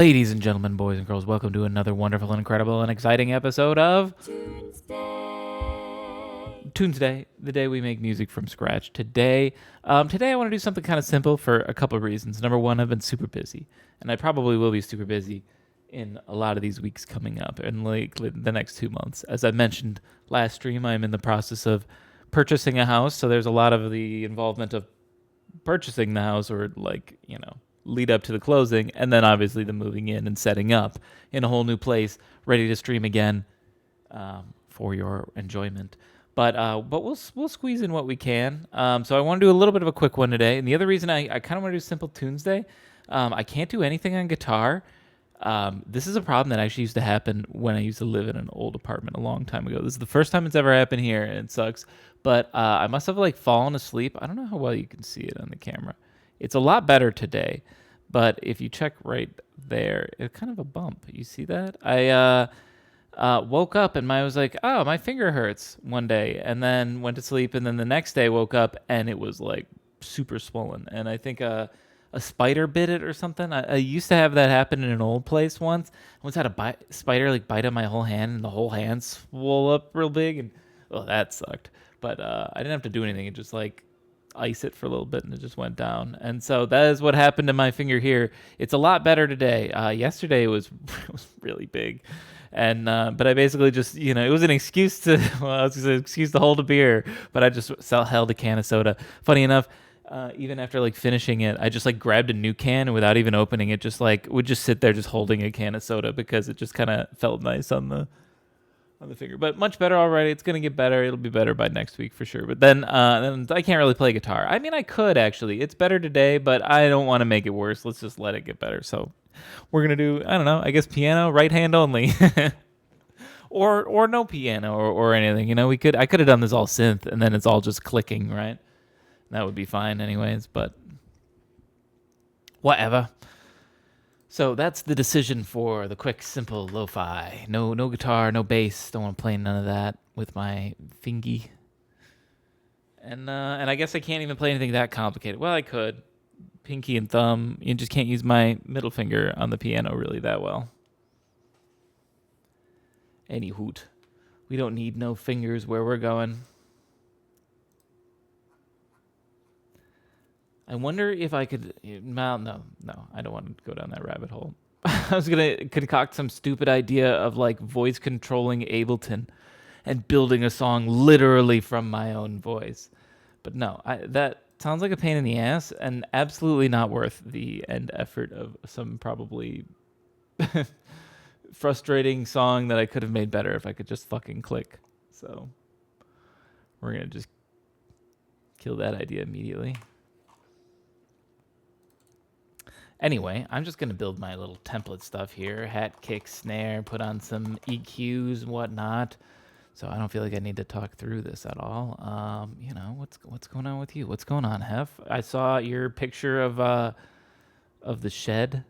Ladies and gentlemen, boys and girls, welcome to another wonderful, incredible, and exciting episode of Tunesday, the day we make music from scratch. Today I want to do something kind of simple for a couple of reasons. Number one, I've been super busy, and I probably will be super busy in a lot of these weeks coming up, and like the next 2 months. As I mentioned last stream, I'm in the process of purchasing a house, so there's a lot of the involvement of purchasing the house, or lead up to the closing, and then obviously the moving in and setting up in a whole new place, ready to stream again for your enjoyment. But we'll squeeze in what we can. So I want to do a little bit of a quick one today, and the other reason I kind of want to do Simple Tuesday, I can't do anything on guitar. This is a problem that actually used to happen when I used to live in an old apartment a long time ago. This is the first time it's ever happened here, and it sucks. But I must have fallen asleep. I don't know how well you can see it on the camera. It's a lot better today, but if you check right there, it's kind of a bump. You see that? I woke up and I was like, oh, my finger hurts one day, and then went to sleep, and then the next day woke up and it was like super swollen. And I think a spider bit it or something. I used to have that happen in an old place once. I once had a spider bite on my whole hand, and the whole hand swole up real big, and that sucked. But I didn't have to do anything. It just ice it for a little bit, and it just went down. And so that is what happened to my finger here. It's a lot better today. Yesterday it was it was really big, and but I basically just it was an excuse to I was an excuse to hold a beer, but I just held a can of soda. Funny enough. Even after finishing it, I just grabbed a new can, and without even opening it, just would just sit there just holding a can of soda because it just kind of felt nice on the finger. But much better already. It's gonna get better. It'll be better by next week for sure. But then I can't really play guitar. I mean, I could actually. It's better today, but I don't want to make it worse. Let's just let it get better. So we're gonna do, I don't know, I guess piano, right hand only. or no piano or anything. I could have done this all synth, and then it's all just clicking, right? That would be fine anyways, but whatever. So that's the decision for the quick, simple lo-fi. No guitar, no bass. Don't want to play none of that with my fingy. And I guess I can't even play anything that complicated. Well, I could. Pinky and thumb. You just can't use my middle finger on the piano really that well. Any hoot. We don't need no fingers where we're going. I wonder if I could. Well, no, I don't want to go down that rabbit hole. I was gonna concoct some stupid idea of voice controlling Ableton and building a song literally from my own voice, but no, that sounds like a pain in the ass and absolutely not worth the end effort of some probably frustrating song that I could have made better if I could just fucking click. So we're gonna just kill that idea immediately. Anyway, I'm just going to build my little template stuff here. Hat, kick, snare, put on some EQs and whatnot. So I don't feel like I need to talk through this at all. What's going on with you? What's going on, Hef? I saw your picture of the shed.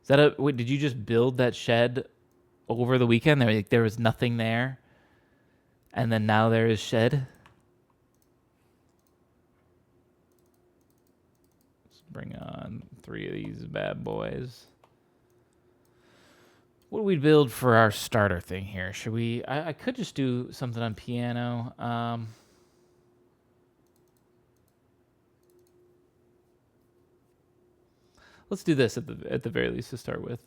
Is that did you just build that shed over the weekend? There was nothing there, and then now there is shed. Bring on 3 of these bad boys. What do we build for our starter thing here? Should we? I could just do something on piano. Let's do this at the very least to start with.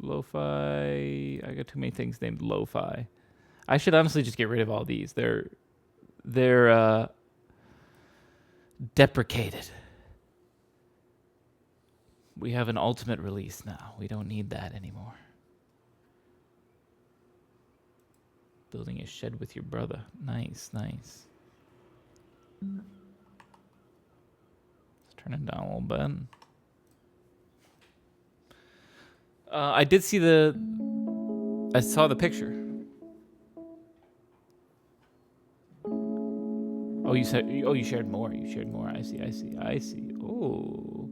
Lo-fi. I got too many things named lo-fi. I should honestly just get rid of all these. They're deprecated. We have an ultimate release now. We don't need that anymore. Building a shed with your brother. Nice. Let's turn it down a little bit. I saw the picture. Oh, you shared more. I see. Oh.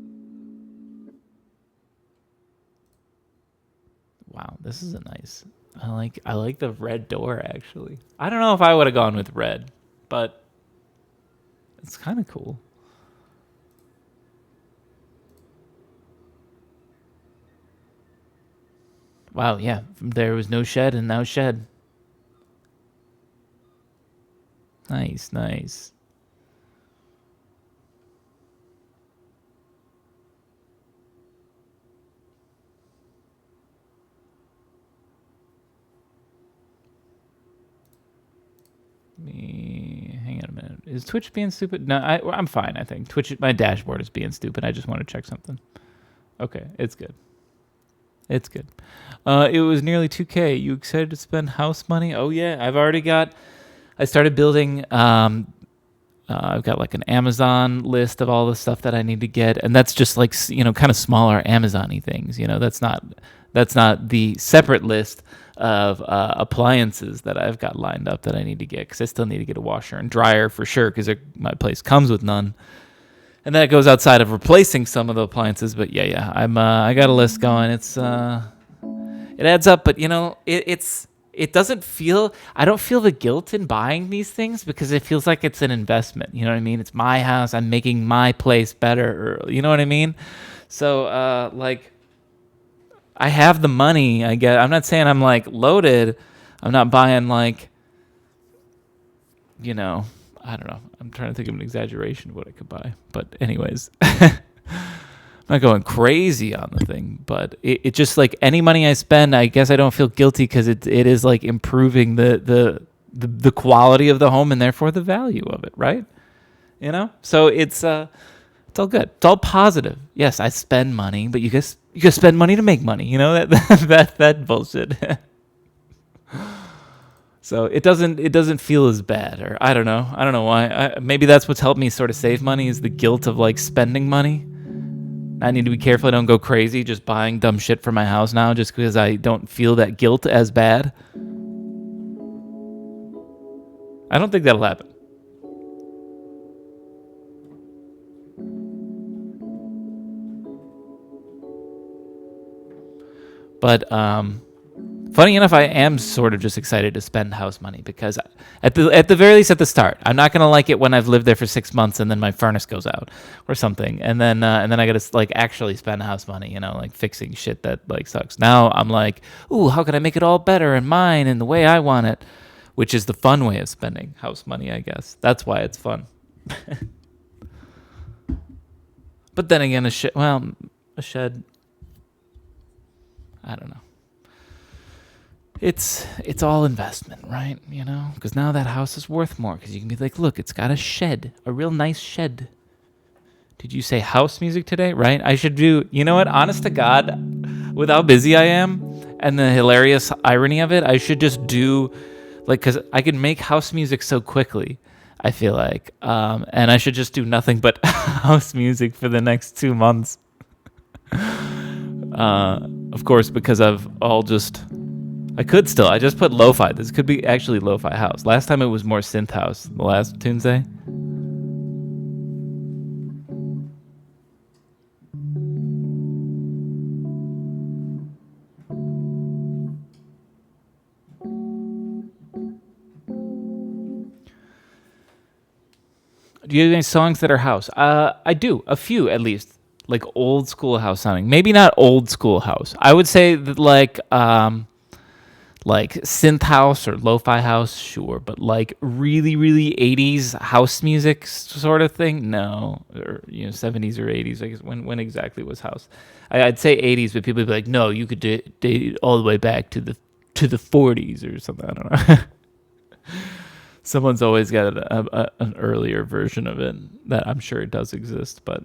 Wow, this is a nice. I like the red door actually. I don't know if I would have gone with red, but it's kind of cool. Wow, yeah. There was no shed and now shed. Nice, nice. Me, hang on a minute. Is Twitch being stupid? No, I'm fine. I think Twitch, my dashboard is being stupid. I just want to check something. Okay, it's good. It's good. It was nearly 2K. You excited to spend house money? Oh yeah, I've already got. I started building. I've got like an Amazon list of all the stuff that I need to get, and that's just like kind of smaller Amazon-y things. That's not the separate list of appliances that I've got lined up that I need to get because I still need to get a washer and dryer for sure because my place comes with none, and that goes outside of replacing some of the appliances. But yeah, I got a list going. It adds up, but it doesn't feel. I don't feel the guilt in buying these things because it feels like it's an investment. You know what I mean? It's my house. I'm making my place better. Or, you know what I mean? So like, I have the money. I get. I'm not saying I'm like loaded. I'm not buying like, I don't know. I'm trying to think of an exaggeration of what I could buy. But anyways. I'm not going crazy on the thing, but it just like any money I spend, I guess I don't feel guilty because it is like improving the quality of the home and therefore the value of it, right? So it's all good. It's all positive. Yes, I spend money, but you guys spend money to make money. That bullshit. So it doesn't feel as bad, or I don't know why. Maybe that's what's helped me sort of save money is the guilt of like spending money. I need to be careful I don't go crazy just buying dumb shit for my house now just because I don't feel that guilt as bad. I don't think that'll happen. But funny enough, I am sort of just excited to spend house money because at the very least at the start, I'm not gonna like it when I've lived there for 6 months and then my furnace goes out or something, and then I gotta like actually spend house money, like fixing shit that like sucks. Now I'm like, ooh, how can I make it all better and mine and the way I want it, which is the fun way of spending house money, I guess. That's why it's fun. But then again, a shed. I don't know. It's all investment, right? Because now that house is worth more because you can be like, look, it's got a shed, a real nice shed. Did you say house music today? Right? I should do, you know what? Honest to God, with how busy I am and the hilarious irony of it, I should just do, like, because I can make house music so quickly, I feel like. And I should just do nothing but house music for the next 2 months. Of course, because I could still. I just put lo-fi. This could be actually lo-fi house. Last time it was more synth house. The last Tunesday. Do you have any songs that are house? I do. A few, at least. Like old school house sounding. Maybe not old school house. I would say that like synth house or lo-fi house, sure, but like really, really 80s house music sort of thing, no, or 70s or 80s. I guess when exactly was house? I'd say 80s, but people would be like, no, you could date it all the way back to the 40s or something. I don't know. Someone's always got an earlier version of it that I'm sure it does exist, but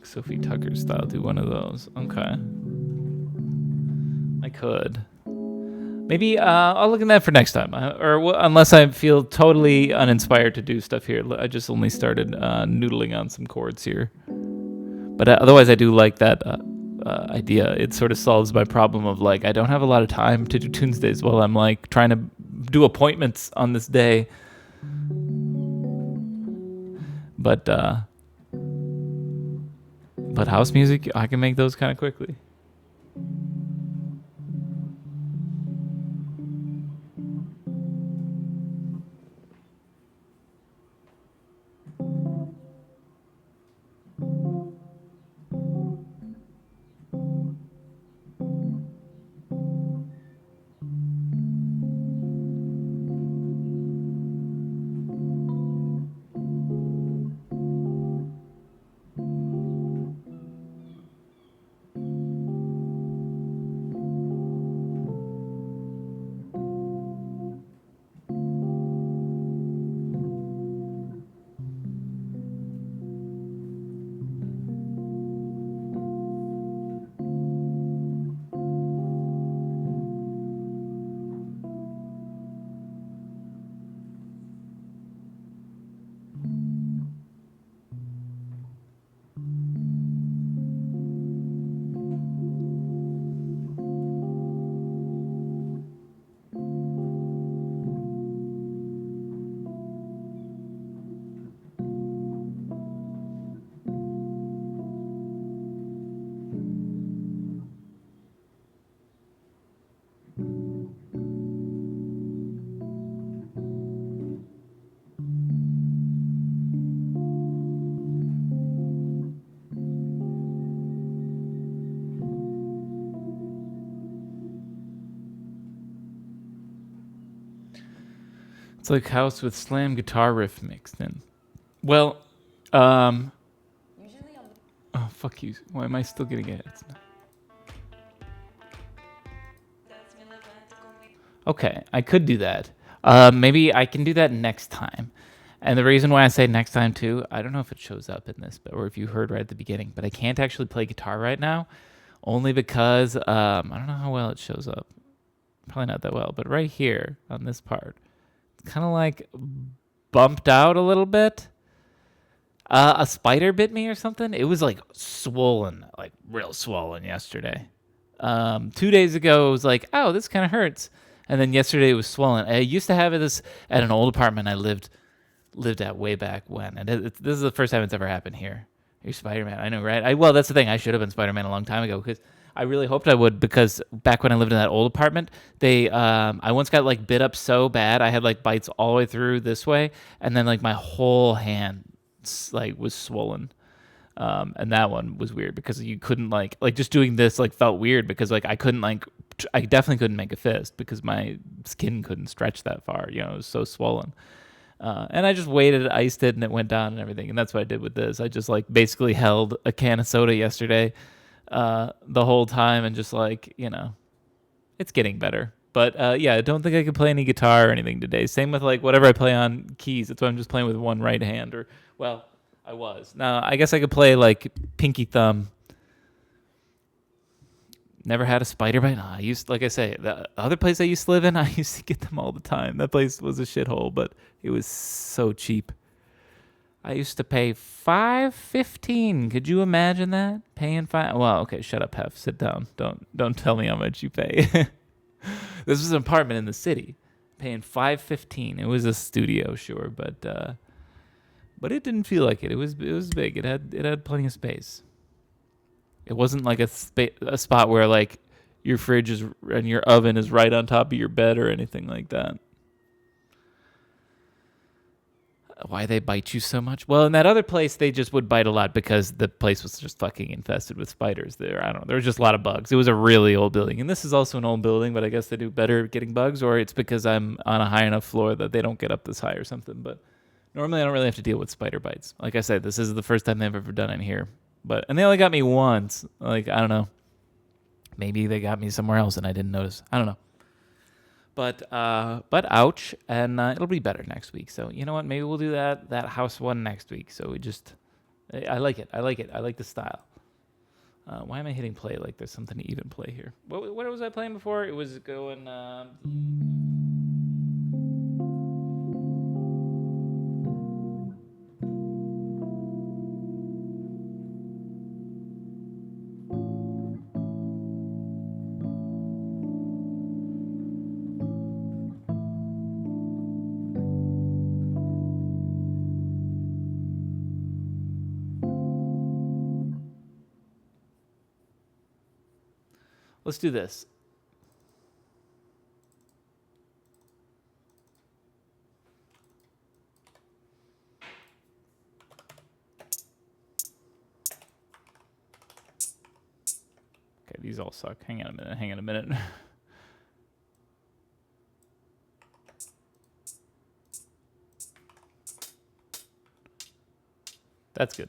Sophie Tucker style, do one of those. Okay. I could. Maybe I'll look at that for next time. Unless I feel totally uninspired to do stuff here. I just only started noodling on some chords here. But otherwise, I do like that idea. It sort of solves my problem of like, I don't have a lot of time to do Tunesdays while I'm like trying to do appointments on this day. But house music, I can make those kind of quickly. It's like house with slam guitar riff mixed in. Well, um, oh fuck you. Why am I still getting it? Okay, I could do that. Maybe I can do that next time. And the reason why I say next time too, I don't know if it shows up in this, or if you heard right at the beginning, but I can't actually play guitar right now, only because I don't know how well it shows up. Probably not that well, but right here on this part, it's kind of like bumped out a little bit. A spider bit me or something. It was like swollen, like real swollen yesterday. 2 days ago, it was like, oh, this kind of hurts. And then yesterday it was swollen. I used to have this at an old apartment I lived at way back when, and this is the first time it's ever happened here. You're Spider-Man, I know, right? Well, that's the thing. I should have been Spider-Man a long time ago because I really hoped I would. Because back when I lived in that old apartment, I once got like bit up so bad I had like bites all the way through this way, and then like my whole hand like was swollen. And that one was weird because you couldn't like just doing this like felt weird because like I couldn't like I definitely couldn't make a fist because my skin couldn't stretch that far. You know, it was so swollen. And I just waited, iced it, and it went down and everything. And that's what I did with this. I just like basically held a can of soda yesterday the whole time and just like, it's getting better. But yeah, I don't think I could play any guitar or anything today. Same with like whatever I play on keys. That's why I'm just playing with one right hand. Or, well, I was. Now, I guess I could play like pinky thumb. Never had a spider bite. No, like I say, the other place I used to live in, I used to get them all the time. That place was a shithole, but it was so cheap. I used to pay $5.15. Could you imagine that? Paying five? Well, okay, shut up, Hef. Sit down. Don't tell me how much you pay. This was an apartment in the city, paying $5.15. It was a studio, sure, but it didn't feel like it. It was big. It had plenty of space. It wasn't like a spot where like your fridge is and your oven is right on top of your bed or anything like that. Why they bite you so much? Well, in that other place, they just would bite a lot because the place was just fucking infested with spiders there. I don't know. There was just a lot of bugs. It was a really old building. And this is also an old building, but I guess they do better at getting bugs, or it's because I'm on a high enough floor that they don't get up this high or something. But normally I don't really have to deal with spider bites. Like I said, this is the first time they've ever done it here. And they only got me once. Like, I don't know. Maybe they got me somewhere else and I didn't notice. I don't know. But ouch, and it'll be better next week. So you know what? Maybe we'll do that house one next week. So I like it. I like the style. Why am I hitting play? Like there's something to even play here. What was I playing before? It was going. Let's do this. Okay, these all suck. Hang on a minute. That's good.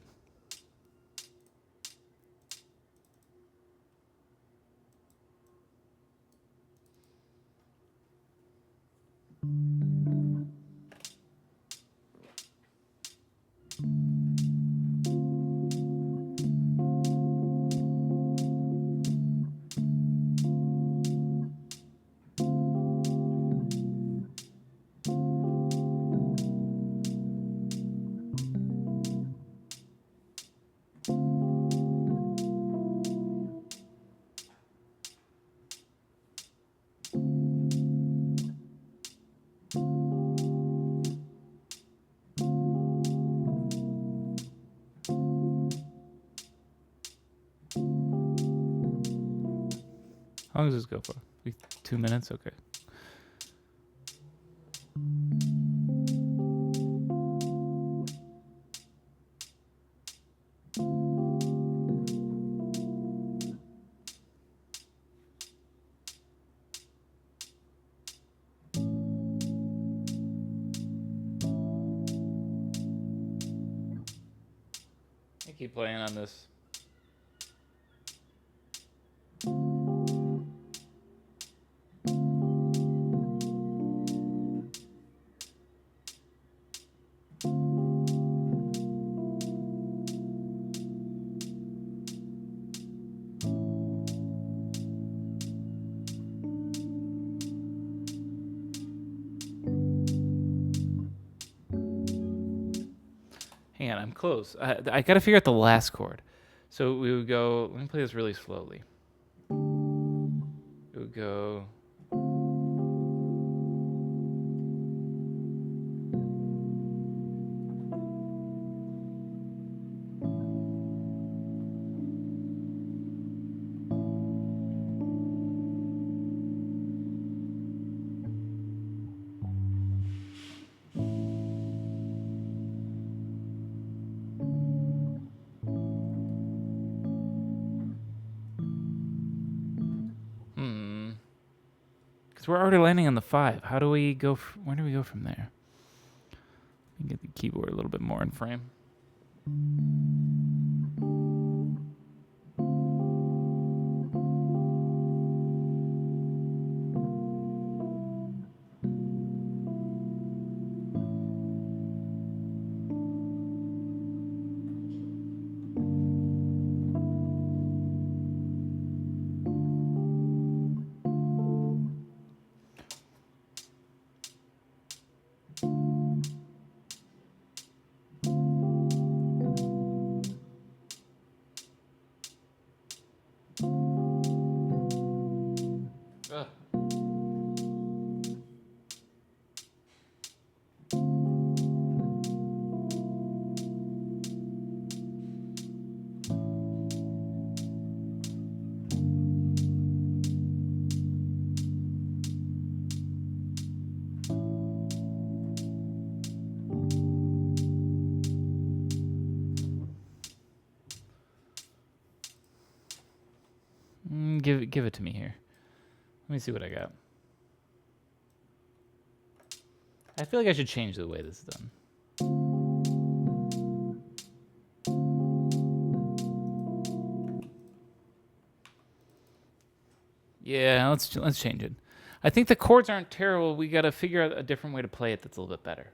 How long does this go for? 2 minutes? Okay. keep playing on this. Hang on, I'm close. I got to figure out the last chord. So we would go, let me play this really slowly. We would go. Because we're already landing on the 5. How do we go? Where do we go from there? Let me get the keyboard a little bit more in frame. Give it to me here. Let me see what I got. I feel like I should change the way this is done. Yeah, let's change it. I think the chords aren't terrible. We got to figure out a different way to play it that's a little bit better.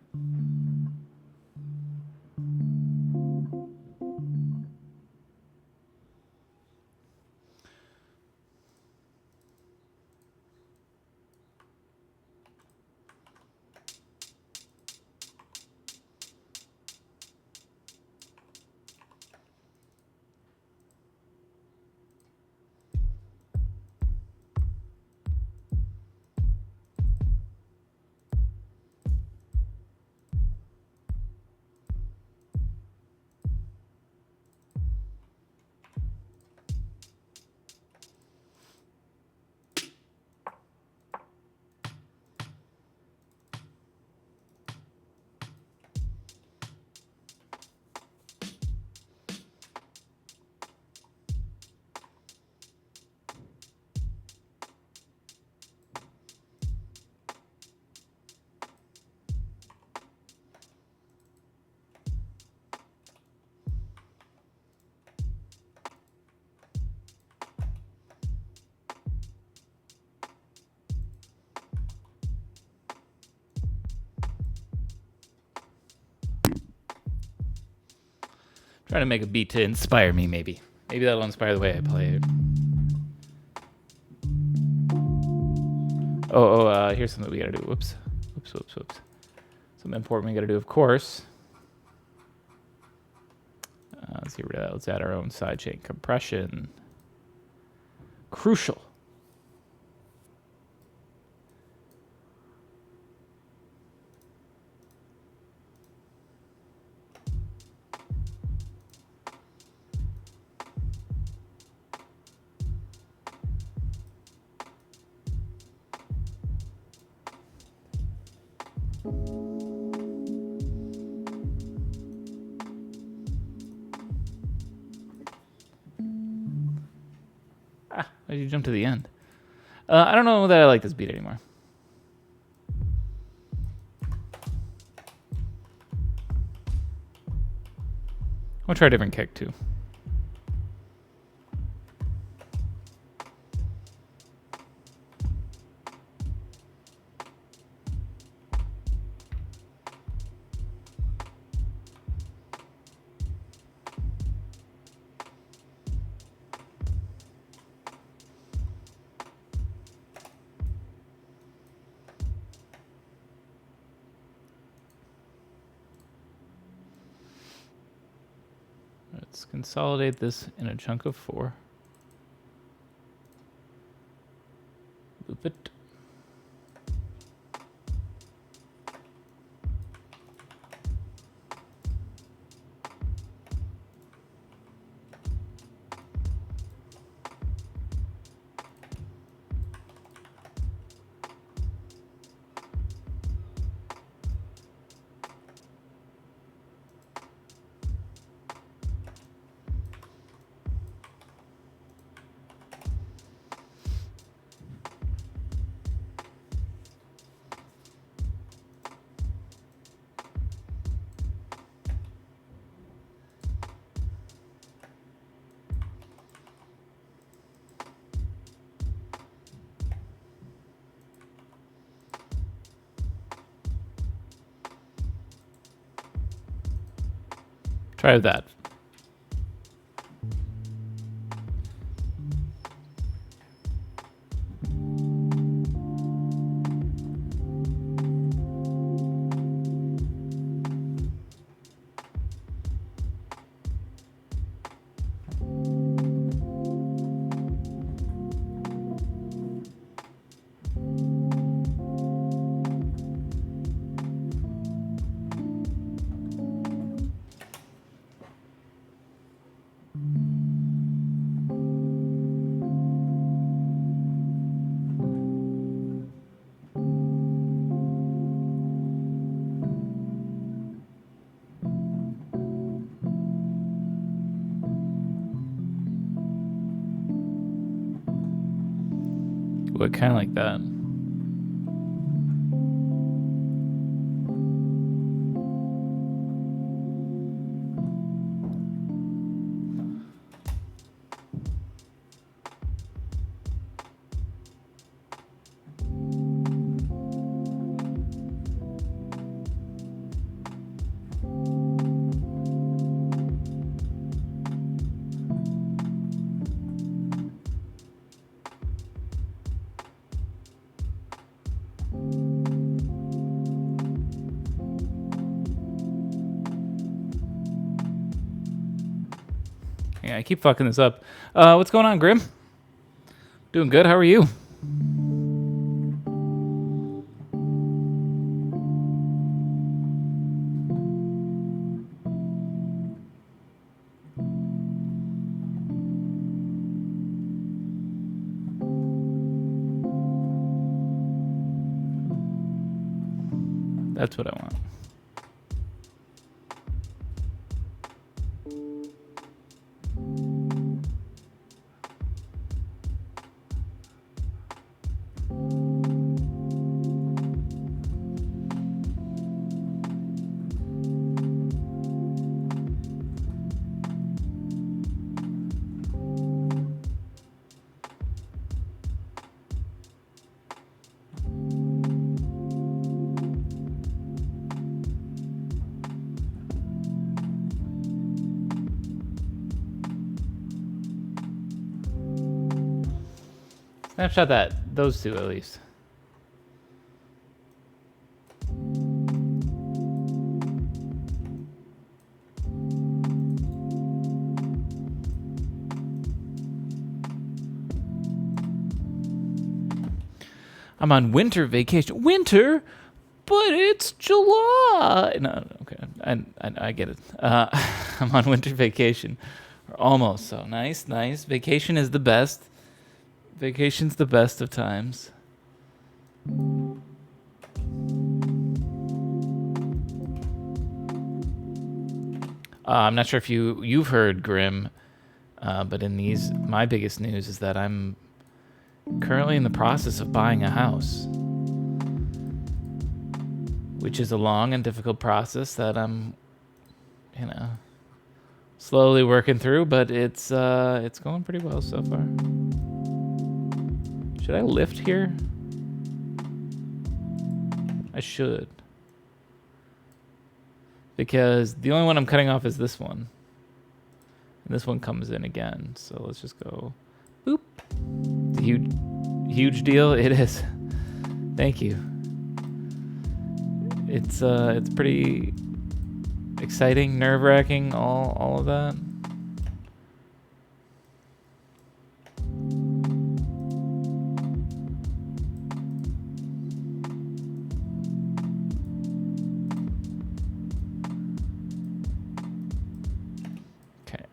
Trying to make a beat to inspire me, maybe. Maybe that'll inspire the way I play it. Here's something we gotta do. Whoops. Something important we gotta do, of course. Let's get rid of that. Let's add our own sidechain compression. Crucial. Why did you jump to the end? I don't know that I like this beat anymore. I'm gonna try a different kick too. Let's consolidate this in a chunk of 4. Loop it. Try that. Ooh, kind of like that. Yeah, I keep fucking this up. What's going on, Grim? Doing good. How are you? That's what I want. Snapshot that. Those two, at least. I'm on winter vacation. Winter? But it's July. No, okay. I get it. I'm on winter vacation. Or almost. So nice, nice. Vacation is the best. Vacation's the best of times. I'm not sure if you've heard, Grim, but in these, my biggest news is that I'm currently in the process of buying a house, which is a long and difficult process that I'm, Slowly working through, but it's going pretty well so far. Should I lift here? I should. Because the only one I'm cutting off is this one. And this one comes in again. So let's just go boop. It's a huge deal. It is. Thank you. It's pretty exciting, nerve-wracking, all of that.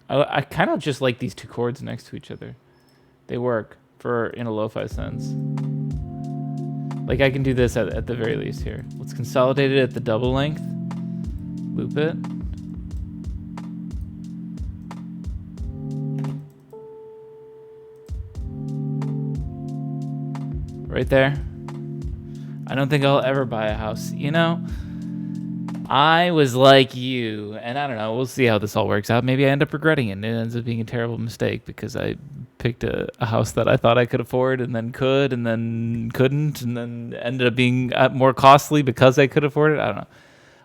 I kind of just like these two chords next to each other. They work for in a lo-fi sense. Like I can do this at the very least here. Let's consolidate it at the double length. Loop it. Right there. I don't think I'll ever buy a house. You know, I was like you, and I don't know. We'll see how this all works out. Maybe I end up regretting it, and it ends up being a terrible mistake because I picked a house that I thought I could afford, and then could, and then couldn't, and then ended up being more costly because I could afford it. I don't know.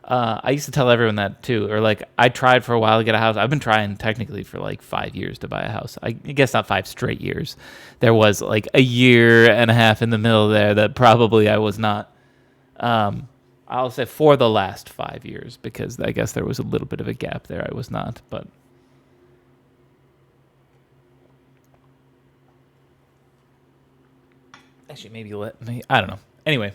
I used to tell everyone that too, or like I tried for a while to get a house. I've been trying technically for like 5 years to buy a house. I guess not 5 straight years. There was like a year and a half in the middle there that probably I was not. I'll say for the last 5 years, because I guess there was a little bit of a gap there. I was not, but actually maybe let me, I don't know. Anyway,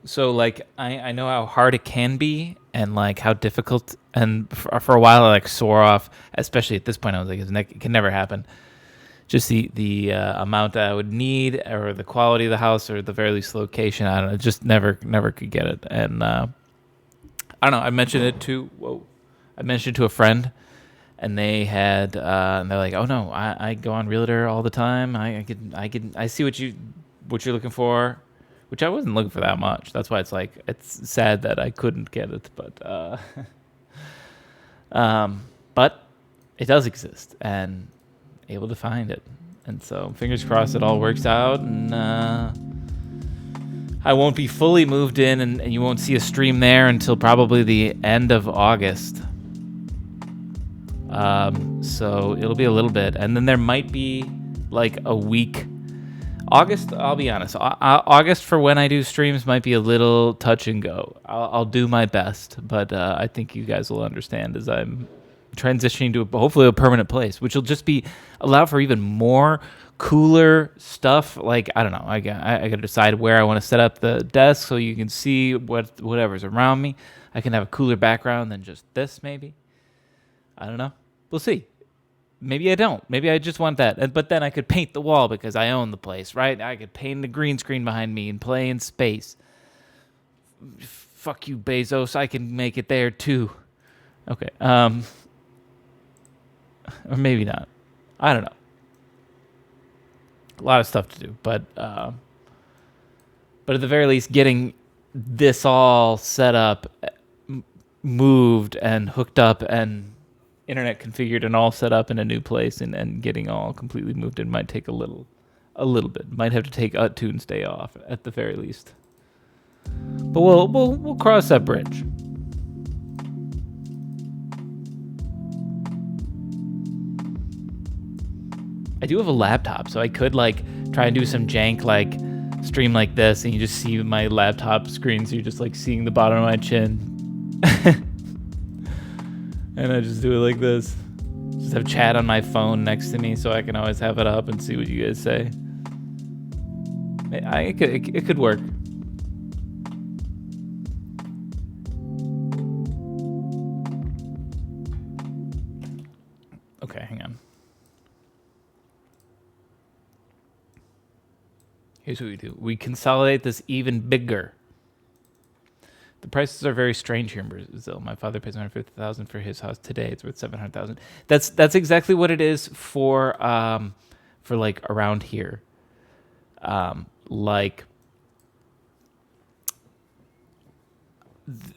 so like I know how hard it can be and like how difficult, and for a while I like swore off, especially at this point I was like it can never happen. Just the amount that I would need, or the quality of the house, or the very least location. I don't know. Just never could get it. And I don't know. I mentioned it to a friend, and they had and they're like, "Oh no, I go on Realtor all the time. I see what you're looking for," which I wasn't looking for that much. That's why it's sad that I couldn't get it, but but it does exist, and able to find it. And so fingers crossed it all works out, and I won't be fully moved in, and you won't see a stream there until probably the end of August. So it'll be a little bit, and then there might be like a week. August, I'll be honest, August for when I do streams might be a little touch and go. I'll do my best, but I think you guys will understand as I'm transitioning to hopefully a permanent place, which will just be allow for even more cooler stuff. Like I don't know, I got to decide where I want to set up the desk so you can see whatever's around me. I can have a cooler background than just this. Maybe, I don't know. We'll see. Maybe I don't. Maybe I just want that. But then I could paint the wall because I own the place, right? I could paint the green screen behind me and play in space. Fuck you, Bezos. I can make it there too. Okay. Or maybe not. I don't know. A lot of stuff to do, but at the very least, getting this all set up, moved, and hooked up, and internet configured, and all set up in a new place, and getting all completely moved in might take a little bit. Might have to take a Tunesday off at the very least. But we'll cross that bridge. I do have a laptop, so I could like try and do some jank like stream like this, and you just see my laptop screen, so you're just like seeing the bottom of my chin. And I just do it like this. Just have chat on my phone next to me so I can always have it up and see what you guys say. It could work. Okay, hang on. Here's what we do. We consolidate this even bigger. The prices are very strange here in Brazil. My father pays $150,000 for his house today. It's worth $700,000. That's exactly what it is for like around here. Like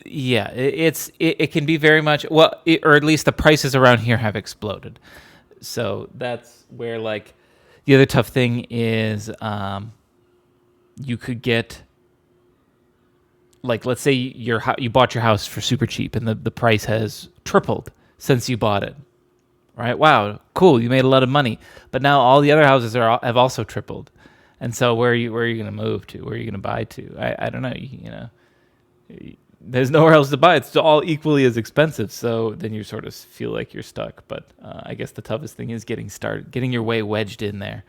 Yeah, it can be very much or at least the prices around here have exploded. So that's where like the other tough thing is you could get like let's say you bought your house for super cheap and the price has tripled since you bought it. Right? Wow, cool, you made a lot of money. But now all the other houses have also tripled. And so where are you going to move to? Where are you going to buy to? I don't know, you know. There's nowhere else to buy. It's all equally as expensive. So then you sort of feel like you're stuck. But I guess the toughest thing is getting started, getting your way wedged in there,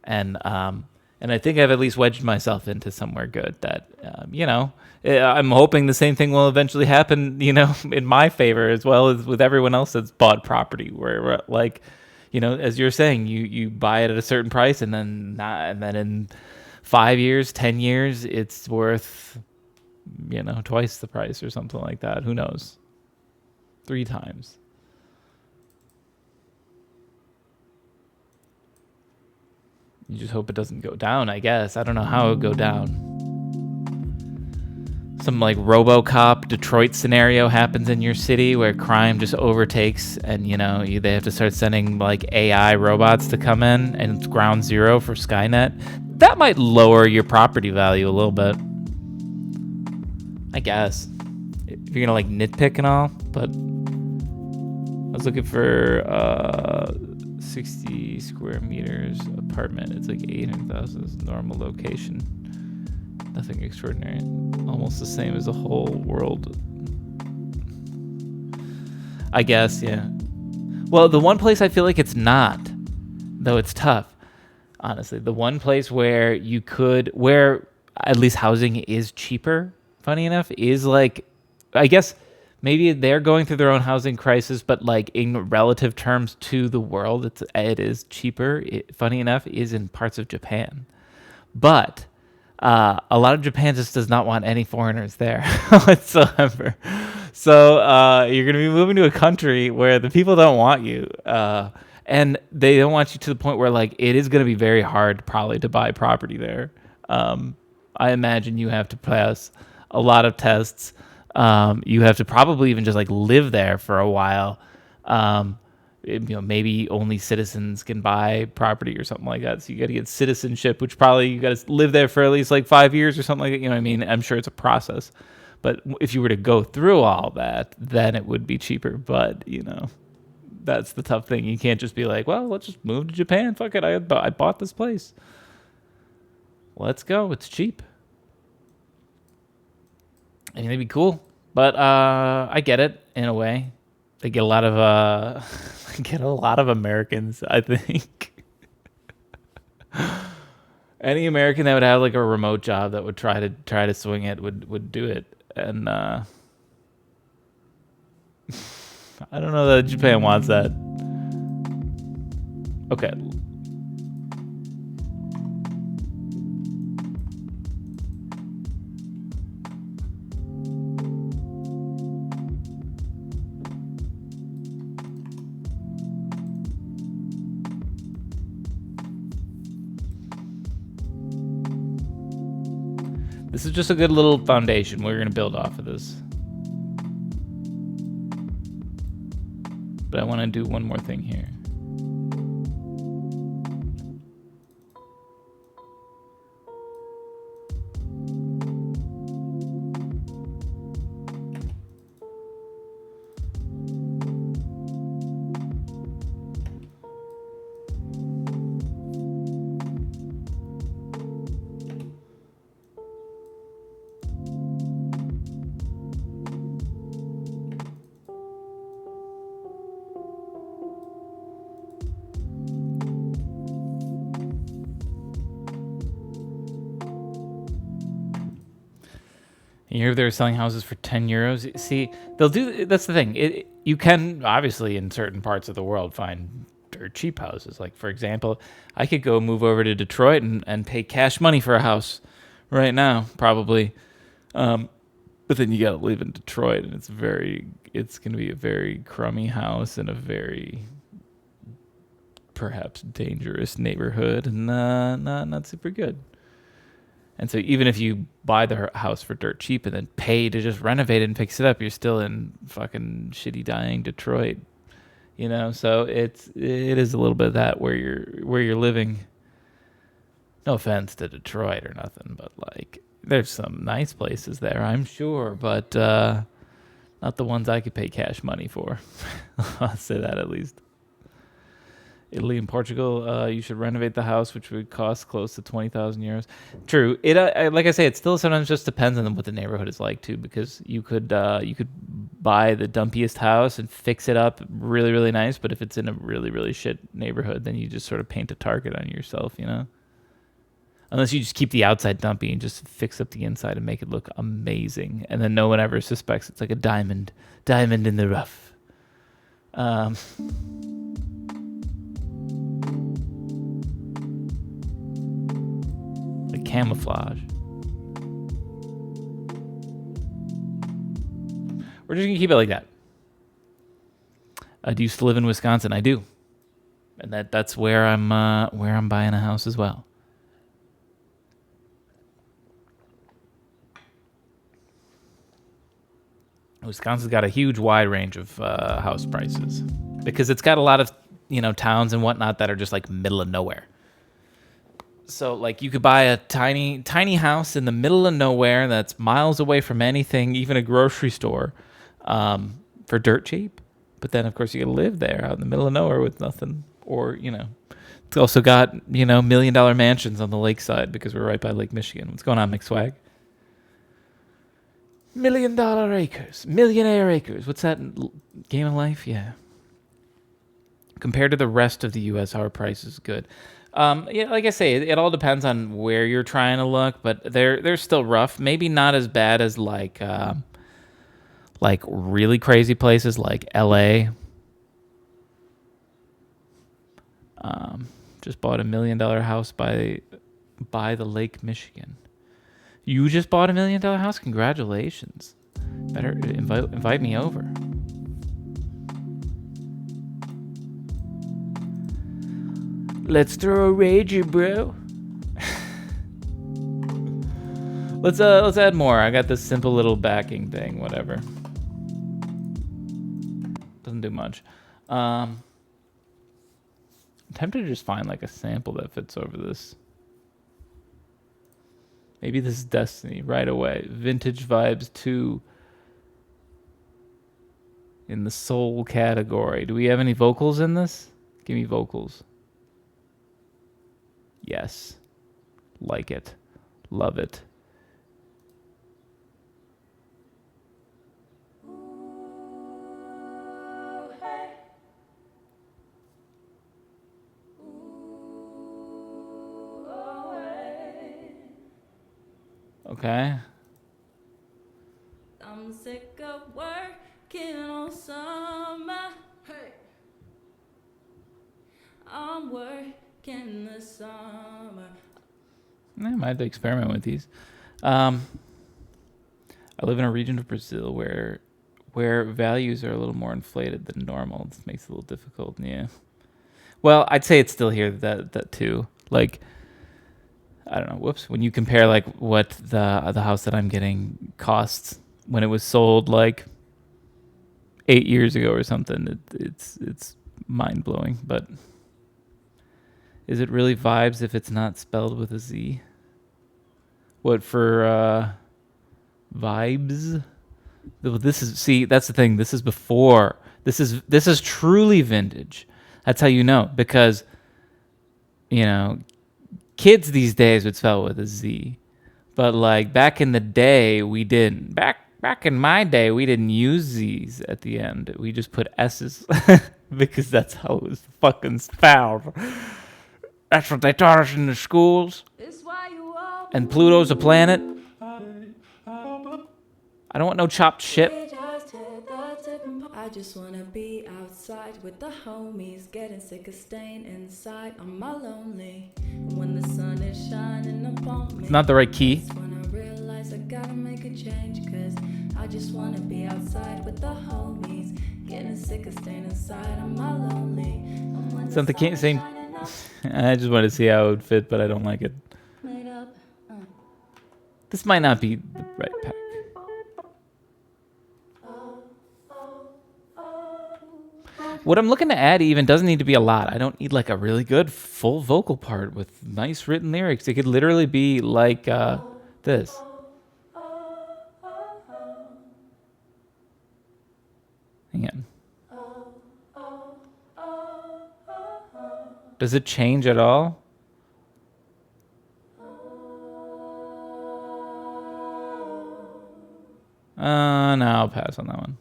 and I think I've at least wedged myself into somewhere good. That you know, I'm hoping the same thing will eventually happen. You know, in my favor as well as with everyone else that's bought property. Where like, you know, as you're saying, you buy it at a certain price, and then in 5 years, 10 years, it's worth twice the price or something like that. Who knows? 3 times. You just hope it doesn't go down, I guess. I don't know how it would go down. Some like RoboCop Detroit scenario happens in your city where crime just overtakes and they have to start sending like AI robots to come in and it's ground zero for Skynet. That might lower your property value a little bit. I guess. If you're gonna like nitpick and all, but I was looking for 60 square meters apartment. It's like 800,000 normal location. Nothing extraordinary. Almost the same as the whole world. I guess, yeah. Well, the one place I feel like it's not, though it's tough, honestly. The one place where where at least housing is cheaper, funny enough, is like, I guess maybe they're going through their own housing crisis, but like in relative terms to the world, it is cheaper. Funny enough, is in parts of Japan, but a lot of Japan just does not want any foreigners there whatsoever. So you're going to be moving to a country where the people don't want you, and they don't want you to the point where like it is going to be very hard probably to buy property there. I imagine you have to pass a lot of tests. You have to probably even just like live there for a while. Maybe only citizens can buy property or something like that. So you got to get citizenship, which probably you got to live there for at least like 5 years or something like that. You know what I mean? I'm sure it's a process, but if you were to go through all that, then it would be cheaper. But that's the tough thing. You can't just be like, well, let's just move to Japan. Fuck it. I bought this place. Let's go. It's cheap. I mean, it'd be cool, but I get it in a way. They get a lot of Americans, I think. Any American that would have like a remote job that would try to swing it would do it, and I don't know that Japan wants that. Okay. This is just a good little foundation. We're going to build off of this. But I want to do one more thing here. You hear they're selling houses for 10 euros. See, that's the thing. You can, obviously, in certain parts of the world, find dirt cheap houses. Like, for example, I could go move over to Detroit and pay cash money for a house right now, probably. But then you got to live in Detroit, and it's going to be a very crummy house in a very, perhaps, dangerous neighborhood, and not super good. And so even if you buy the house for dirt cheap and then pay to just renovate it and fix it up, you're still in fucking shitty dying Detroit, you know. So it is a little bit of that where you're living. No offense to Detroit or nothing, but like there's some nice places there, I'm sure, but not the ones I could pay cash money for. I'll say that at least. Italy and Portugal, you should renovate the house, which would cost close to 20,000 euros. True. It like I say, it still sometimes just depends on what the neighborhood is like too, because you could buy the dumpiest house and fix it up really really nice, but if it's in a really really shit neighborhood, then you just sort of paint a target on yourself, you know. Unless you just keep the outside dumpy and just fix up the inside and make it look amazing, and then no one ever suspects it's like a diamond in the rough. Like camouflage. We're just gonna keep it like that. Do you still live in Wisconsin? I do, and that's where I'm buying a house as well. Wisconsin's got a huge wide range of house prices because it's got a lot of, you know, towns and whatnot that are just like middle of nowhere. So like you could buy a tiny house in the middle of nowhere that's miles away from anything, even a grocery store, for dirt cheap. But then of course you gotta live there out in the middle of nowhere with nothing, or you know, it's also got, you know, $1 million mansions on the lakeside because we're right by Lake Michigan. What's going on, McSwag? $1 million acres, millionaire acres. What's that? Game of Life? Yeah. Compared to the rest of the U.S., our price is good. Yeah, like I say, it all depends on where you're trying to look, but they're still rough. Maybe not as bad as like really crazy places like L.A. Just bought $1 million house by the Lake Michigan. You just bought $1 million house? Congratulations. Better invite me over. Let's throw a rager, bro. Let's add more. I got this simple little backing thing, whatever. Doesn't do much. I'm tempted to just find like a sample that fits over this. Maybe this is Destiny right away. Vintage Vibes 2 in the soul category. Do we have any vocals in this? Give me vocals. Yes. Like it. Love it. Okay. I'm sick of working all summer. Hey. I'm working the summer. I might have to experiment with these. I live in a region of Brazil where values are a little more inflated than normal. This makes it a little difficult. Yeah. Well, I'd say it's still here that too. Like, I don't know. Whoops. When you compare like what the house that I'm getting costs when it was sold like 8 years ago or something, it's mind blowing. But is it really vibes if it's not spelled with a Z? What for vibes? That's the thing. This is before. This is truly vintage. That's how you know, because you know, kids these days would spell with a Z, but like back in the day, we didn't. Back in my day, we didn't use Z's at the end. We just put S's because that's how it was fucking spelled. That's what they taught us in the schools. And Pluto's a planet. I don't want no chopped shit. I just wanna be outside with the homies, getting sick of staying inside. I'm all lonely when the sun is shining upon me. It's not the right key. That's when I realize I gotta make a change, cause I just wanna be outside with the homies, getting sick of staying inside. I'm all lonely. It's not the same. I just want to see how it would fit, but I don't like it. This might not be the right pack. What I'm looking to add even doesn't need to be a lot. I don't need like a really good full vocal part with nice written lyrics. It could literally be like this. Hang on. Does it change at all? No, I'll pass on that one.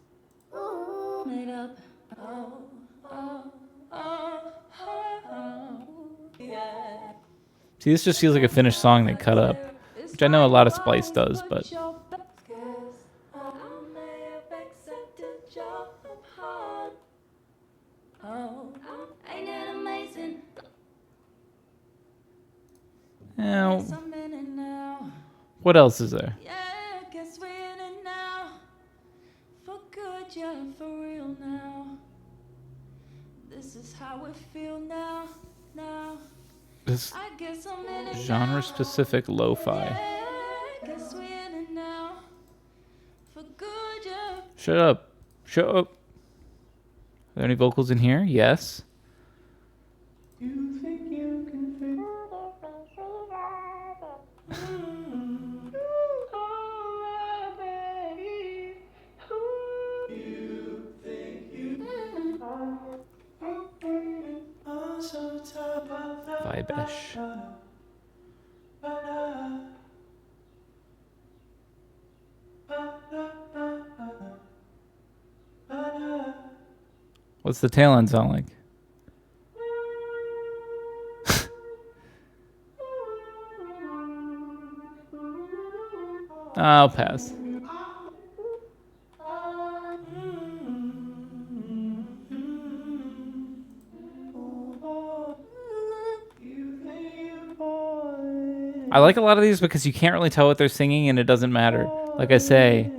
See, this just feels like a finished song they cut up, which I know a lot of Splice does, but... Now, what else is there? This is how we feel now. This genre-specific lo-fi. Shut up. Shut up. Are there any vocals in here? Yes. You think you can figure Vibe-ish. What's the tail end sound like? I'll pass. I like a lot of these because you can't really tell what they're singing and it doesn't matter. Like I say,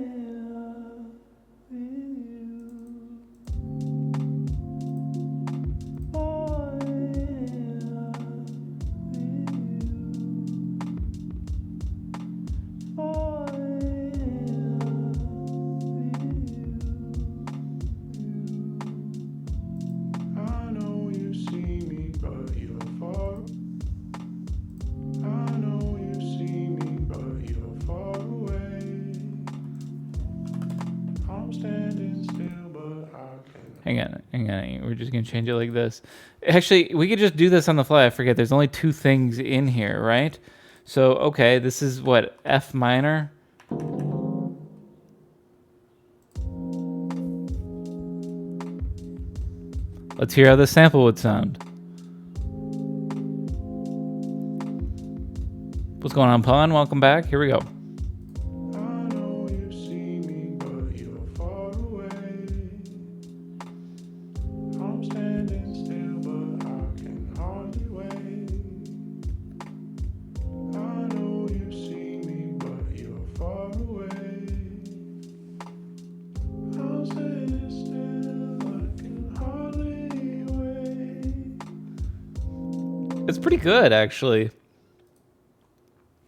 Hang on. We're just going to change it like this. Actually, we could just do this on the fly. I forget. There's only two things in here, right? So, okay, this is what? F minor? Let's hear how the sample would sound. What's going on, Pun? Welcome back. Here we go. It's pretty good, actually.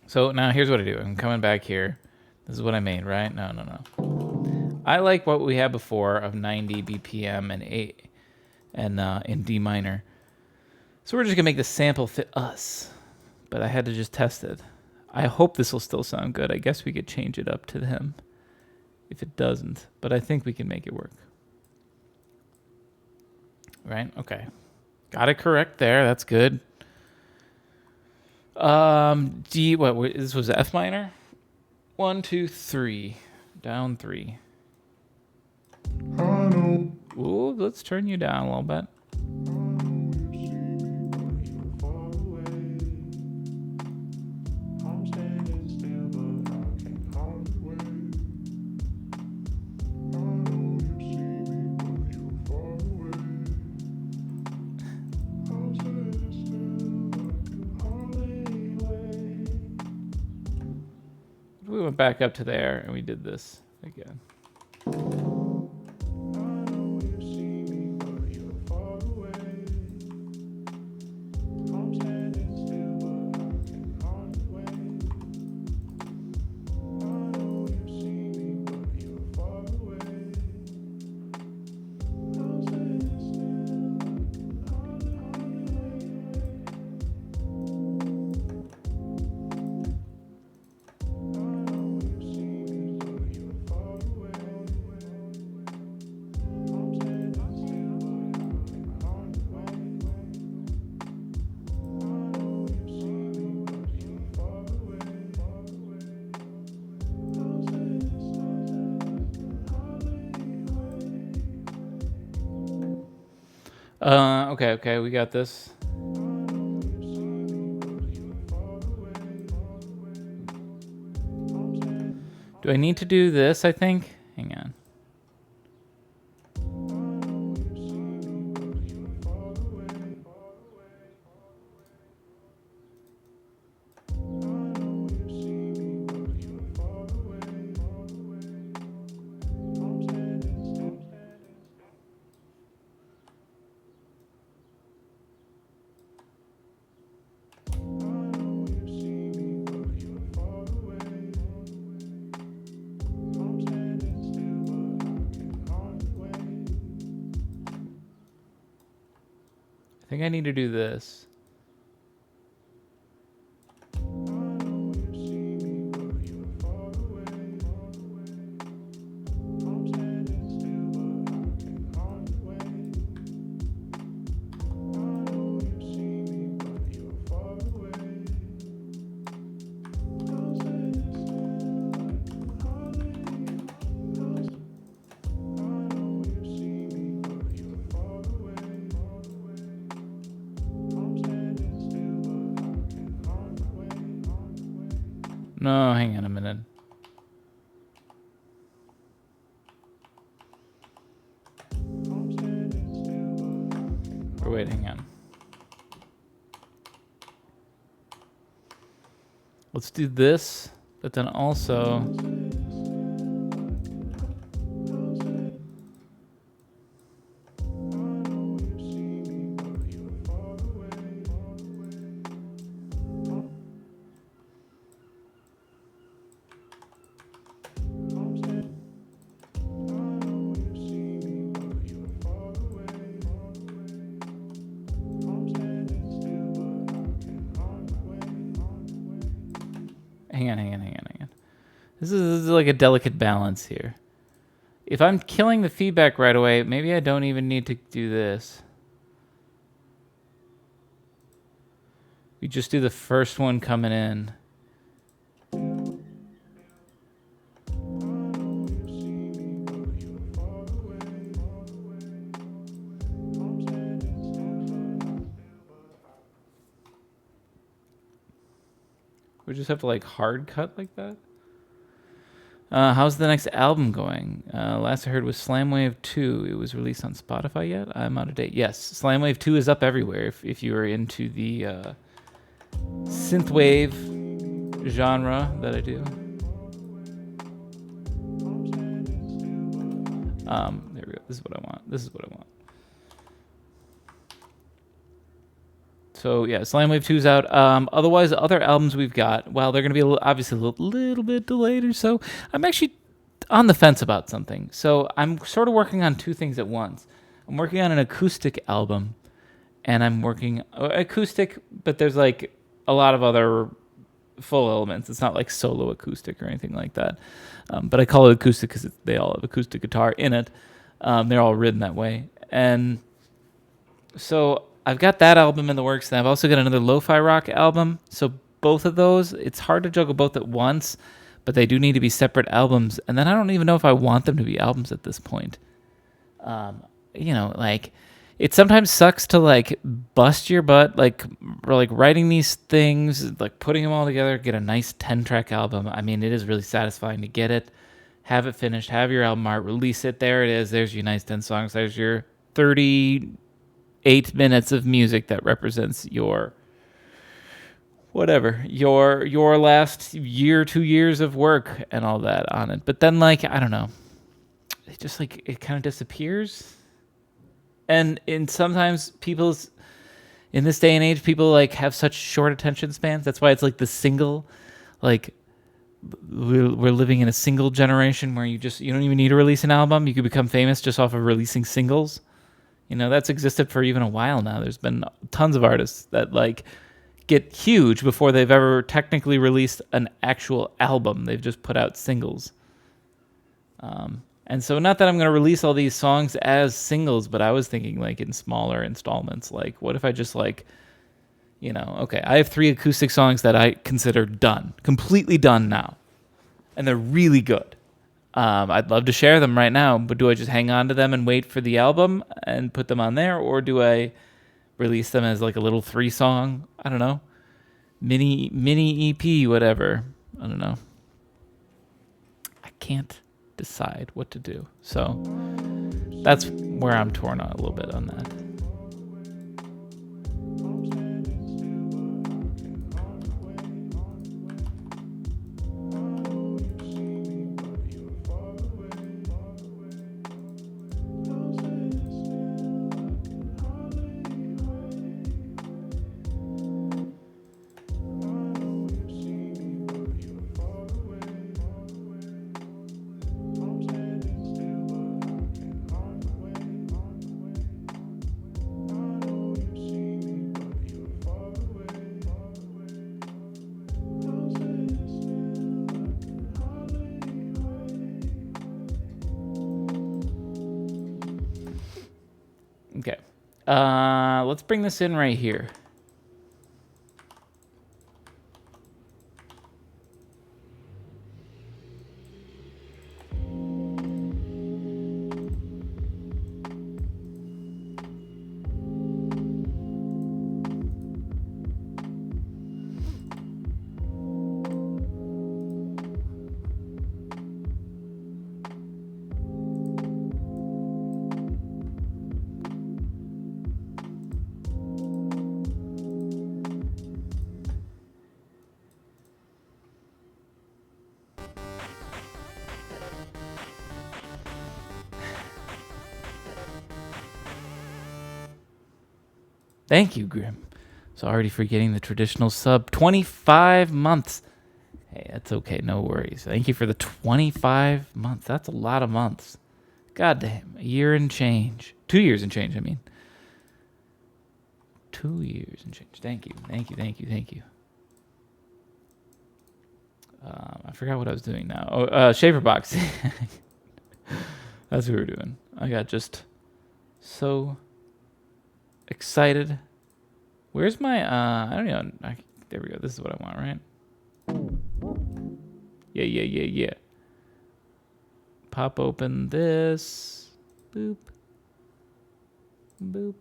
So now here's what I do. I'm coming back here. This is what I made, right? No. I like what we had before of 90 BPM and 8 and in D minor. So we're just gonna make the sample fit us. But I had to just test it. I hope this will still sound good. I guess we could change it up to him if it doesn't. But I think we can make it work. Right? Okay. Got it correct there. That's good. D, what, this was F minor? 1, 2, 3. Down 3. Ooh, let's turn you down a little bit. We went back up to there and we did this again. Okay, we got this. Do I need to do this, I think? Hang on. I think I need to do this. No, hang on a minute. Or wait, hang on. Let's do this, but then also... Hang on. This is like a delicate balance here. If I'm killing the feedback right away, maybe I don't even need to do this. We just do the first one coming in. We just have to like hard cut like that. How's the next album going? Last I heard was Slamwave 2. It was released on Spotify yet? I'm out of date. Yes, Slamwave 2 is up everywhere if you are into the synthwave genre that I do. There we go. This is what I want. So yeah, Slamwave 2's out. Otherwise, other albums we've got, well, they're going to be obviously a little bit delayed or so. I'm actually on the fence about something. So I'm sort of working on two things at once. I'm working on an acoustic album, and I'm working acoustic, but there's like a lot of other full elements. It's not like solo acoustic or anything like that. But I call it acoustic because they all have acoustic guitar in it. They're all written that way. And so I've got that album in the works, and I've also got another lo-fi rock album. So both of those, it's hard to juggle both at once, but they do need to be separate albums. And then I don't even know if I want them to be albums at this point. Like it sometimes sucks to like bust your butt, like writing these things, like putting them all together, get a nice 10-track album. I mean, it is really satisfying to get it, have it finished, have your album art, release it. There it is. There's your nice 10 songs. There's your 38 minutes of music that represents your last year, 2 years of work and all that on it. But then like, I don't know, it just like, it kind of disappears. And sometimes people's, in this day and age, people like have such short attention spans. That's why it's like the single, like we're living in a single generation where you don't even need to release an album. You could become famous just off of releasing singles. That's existed for even a while now. There's been tons of artists that like get huge before they've ever technically released an actual album. They've just put out singles. And so not that I'm going to release all these songs as singles, but I was thinking like in smaller installments. Like what if I just like, okay, I have 3 acoustic songs that I consider done, completely done now. And they're really good. I'd love to share them right now, but do I just hang on to them and wait for the album and put them on there, or do I release them as like a little 3-song? I don't know, mini EP, whatever. I don't know. I can't decide what to do, so that's where I'm torn on a little bit on that. Okay. Let's bring this in right here. Thank you, Grim. So already forgetting the traditional sub. 25 months. Hey, that's okay. No worries. Thank you for the 25 months. That's a lot of months. God damn. A year and change. 2 years and change, I mean. 2 years and change. Thank you. Thank you. Thank you. Thank you. I forgot what I was doing now. Oh, shaver box. That's what we were doing. I got just so excited. Where's my I don't know. There we go. This is what I want, right? Yeah. Pop open this. Boop. Boop.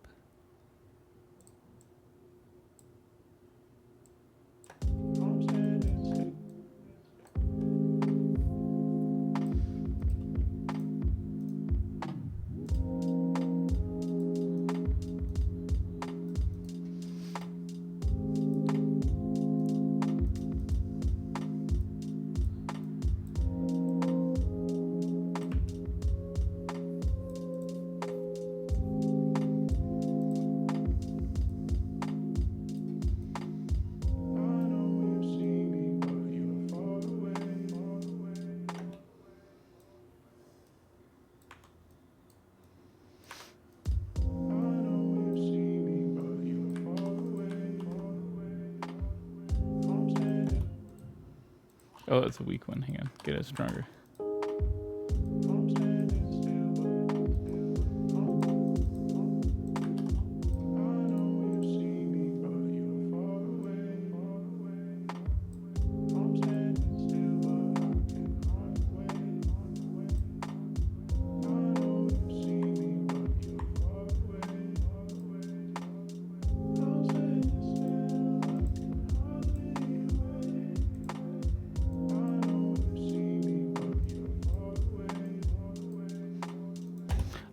Oh, that's a weak one. Hang on. Get it stronger.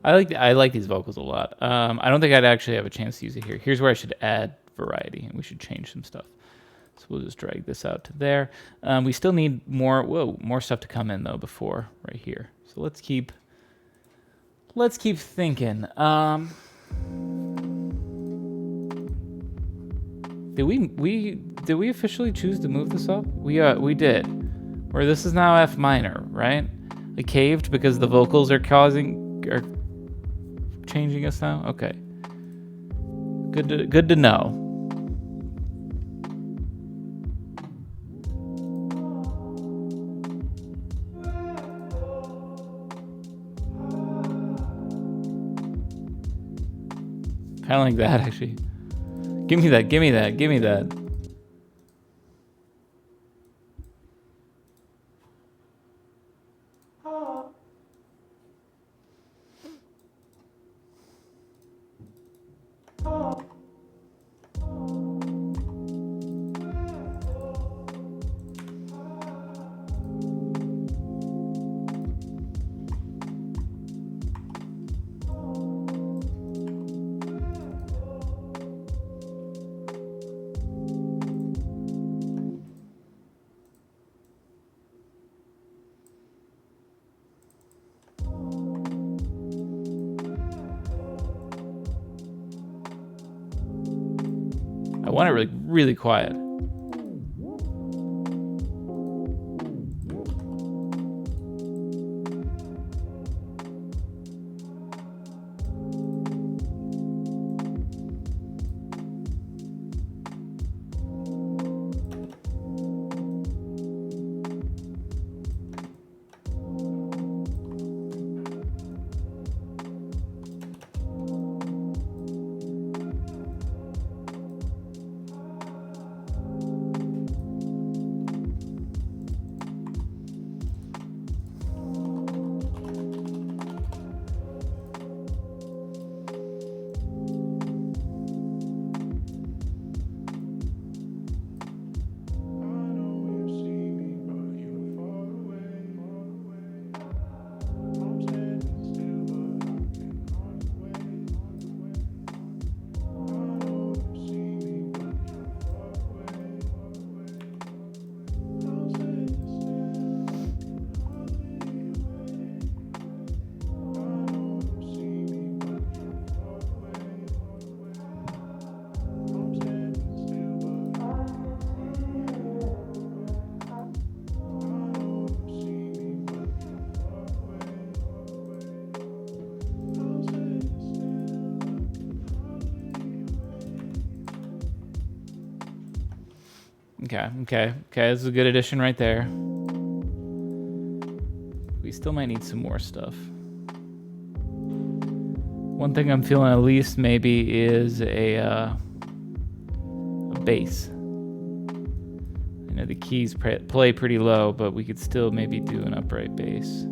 I like these vocals a lot. I don't think I'd actually have a chance to use it here. Here's where I should add variety, and we should change some stuff. So we'll just drag this out to there. We still need more stuff to come in though before right here. So let's keep thinking. Did we officially choose to move this up? We did. Where this is now F minor, right? It caved because the vocals are changing us now? Okay. Good to know. Kind of like that, actually. Give me that. I want it really, really quiet. Okay. This is a good addition right there. We still might need some more stuff. One thing I'm feeling at least maybe is a bass. I know the keys play pretty low, but we could still maybe do an upright bass.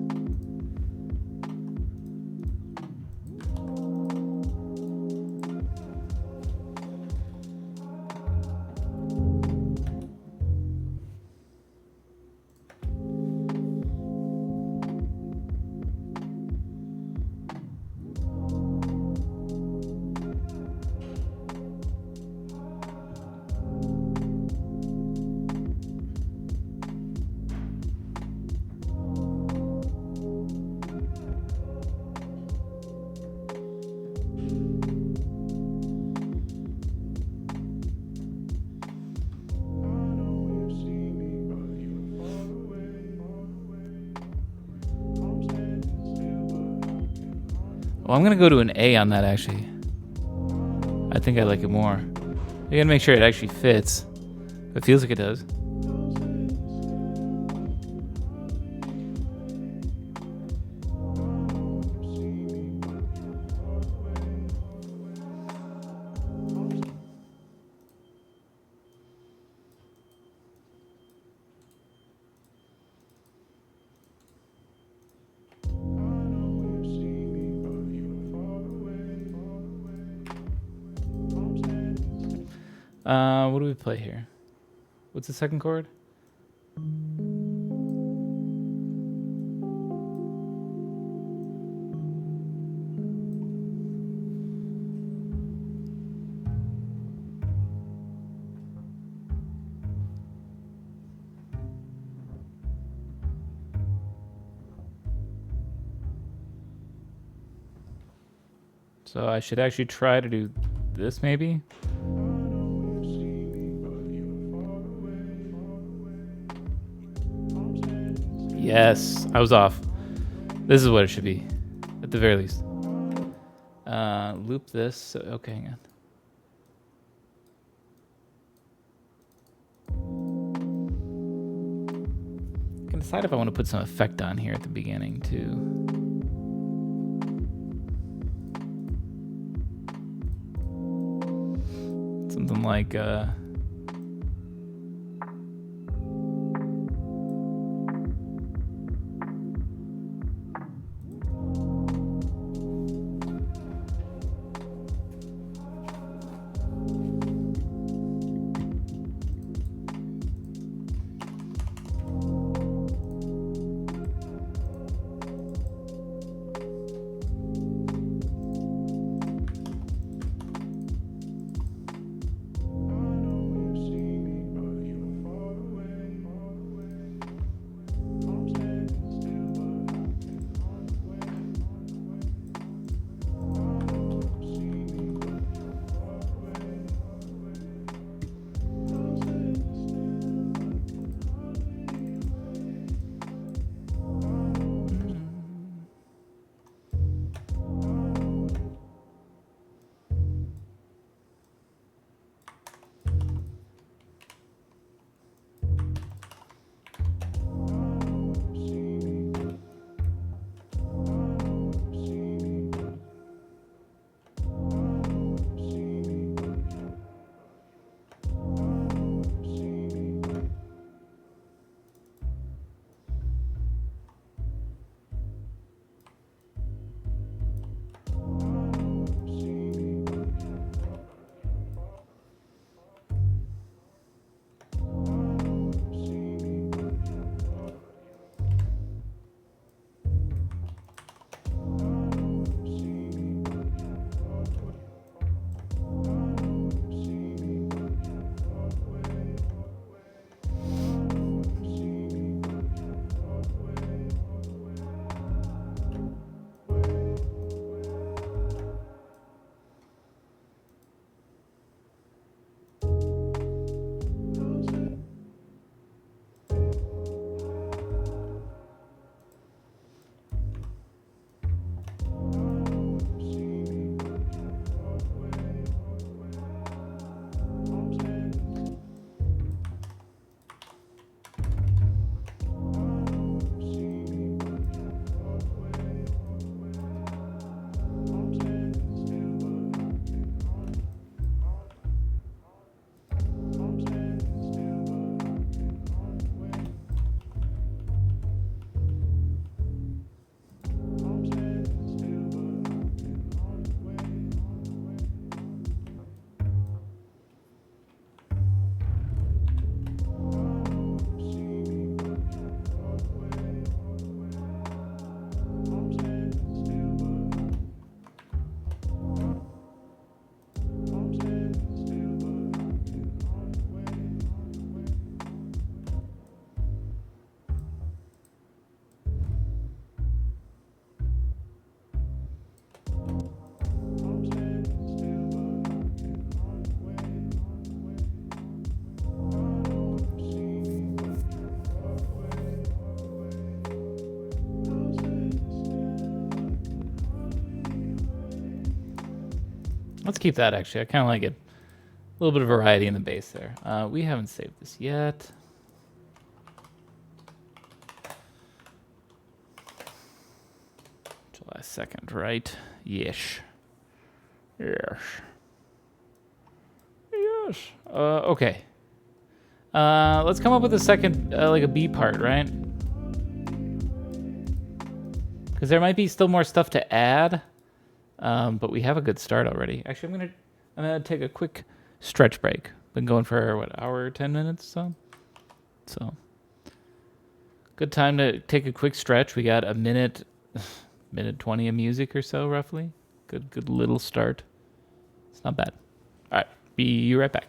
Well, I'm gonna go to an A on that actually. I think I like it more. I gotta make sure it actually fits. It feels like it does. What do we play here? What's the second chord? So I should actually try to do this maybe? Yes, I was off. This is what it should be, at the very least. Loop this. Okay, hang on. I can decide if I want to put some effect on here at the beginning too. Something like Let's keep that, actually. I kind of like it. A little bit of variety in the bass there. We haven't saved this yet. July 2nd, right? Yes. Yes. Yes. Okay. Let's come up with a second, like a B part, right? Because there might be still more stuff to add, but we have a good start already. Actually, I'm gonna take a quick stretch break. Been going for what, hour, 10 minutes, so good time to take a quick stretch. We got a minute 20 of music or so, roughly. Good little start. It's not bad. All right, be right back.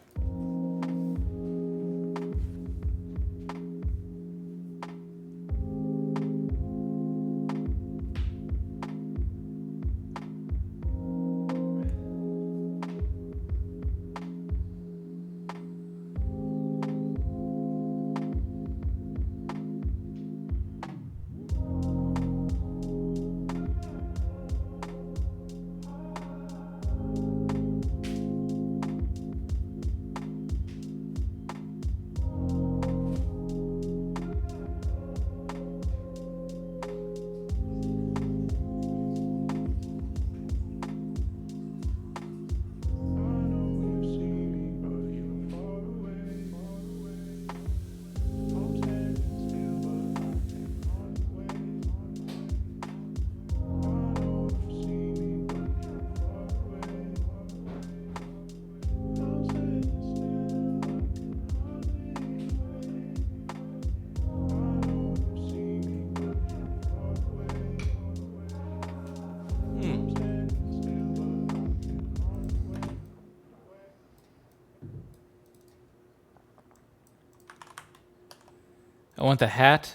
I want the hat.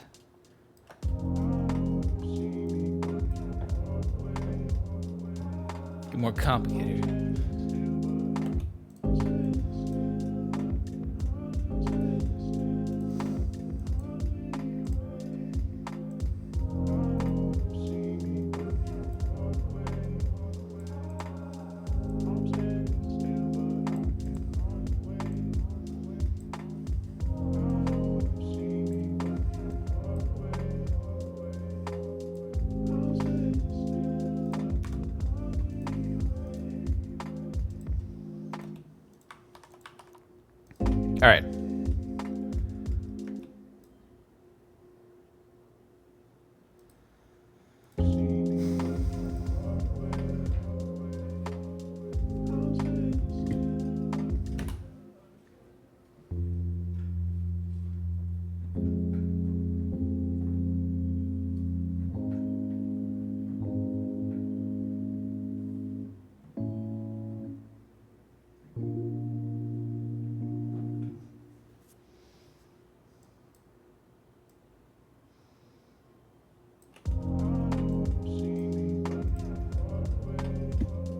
Get more complicated. All right.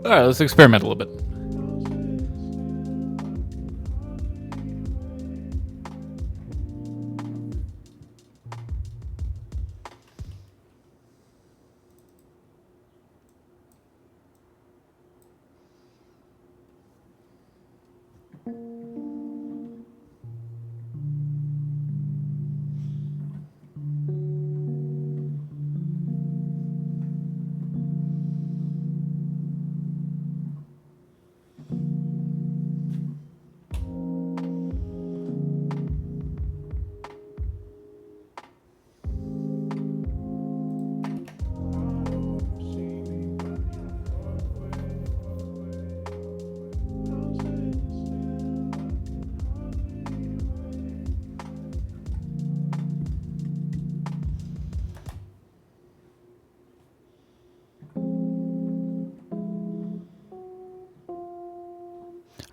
All right, let's experiment a little bit.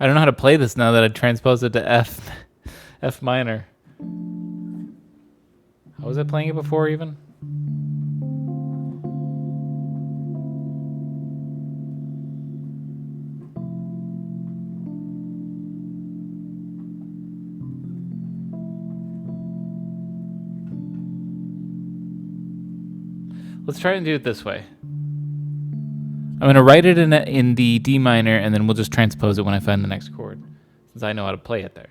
I don't know how to play this now that I transposed it to F, F minor. How was I playing it before even? Let's try and do it this way. I'm gonna write it in the D minor, and then we'll just transpose it when I find the next chord, since I know how to play it there.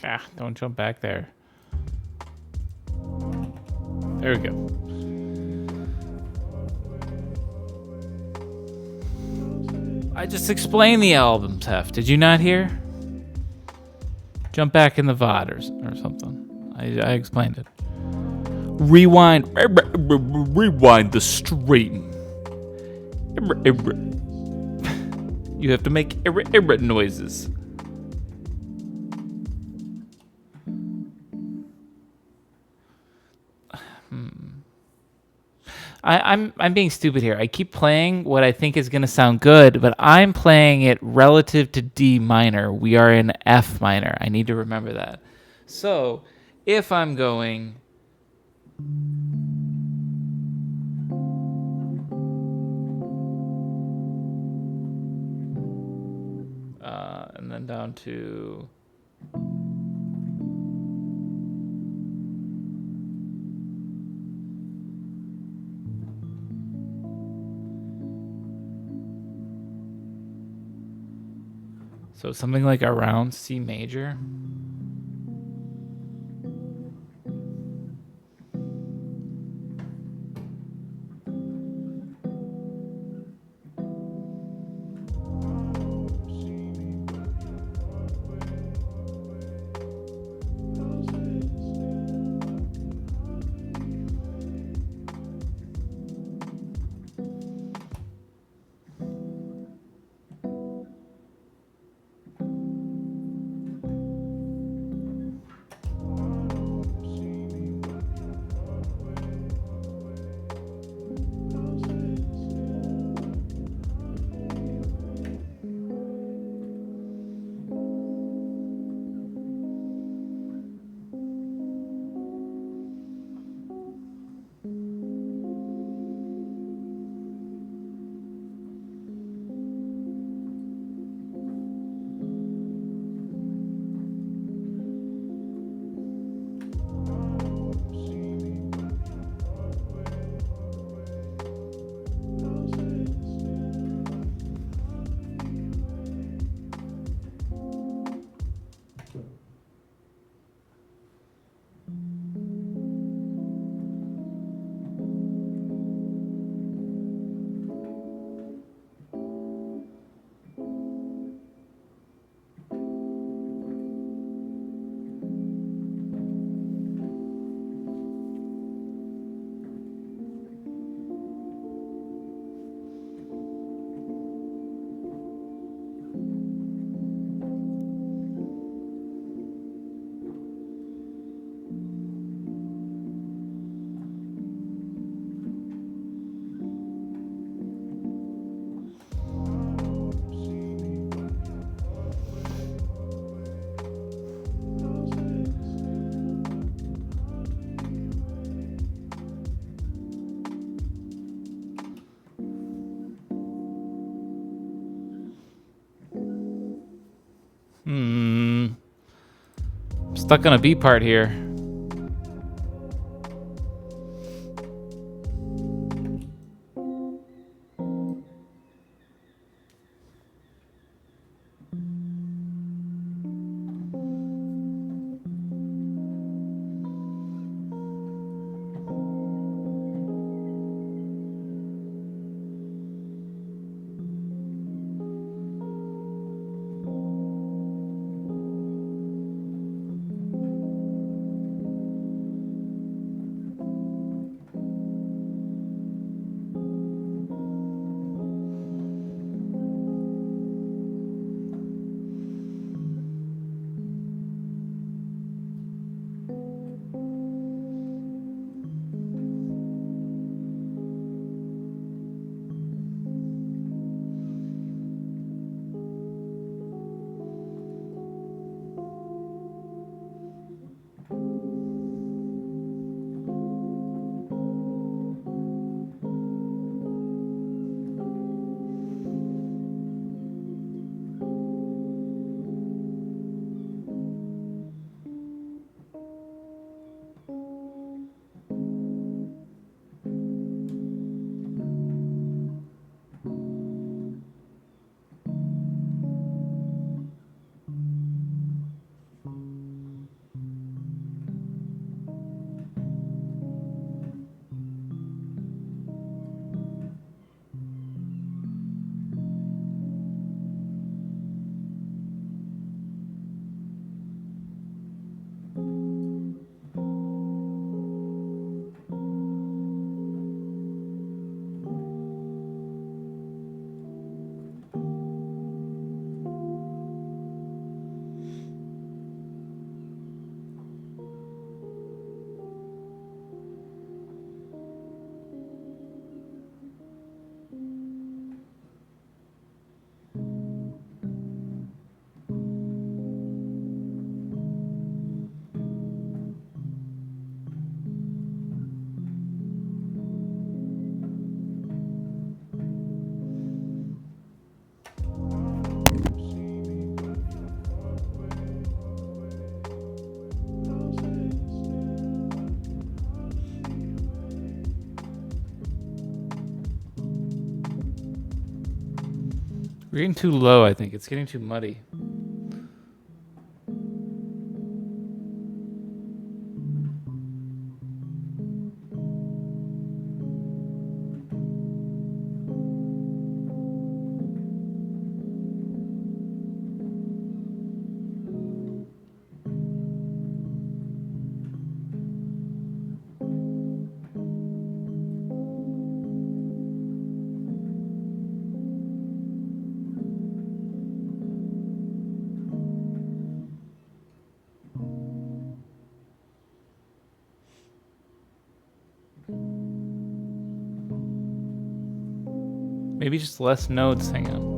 Ah, don't jump back there. There we go. I just explained the album, Tef. Did you not hear? Jump back in the VOD or something. I explained it. Rewind. Rewind the stream. You have to make noises. I'm being stupid here. I keep playing what I think is going to sound good, but I'm playing it relative to D minor. We are in F minor. I need to remember that. So, if I'm going... and then down to... So something like around C major. Stuck on a B part here. We're getting too low, I think. It's getting too muddy. Maybe just less notes. Hang on.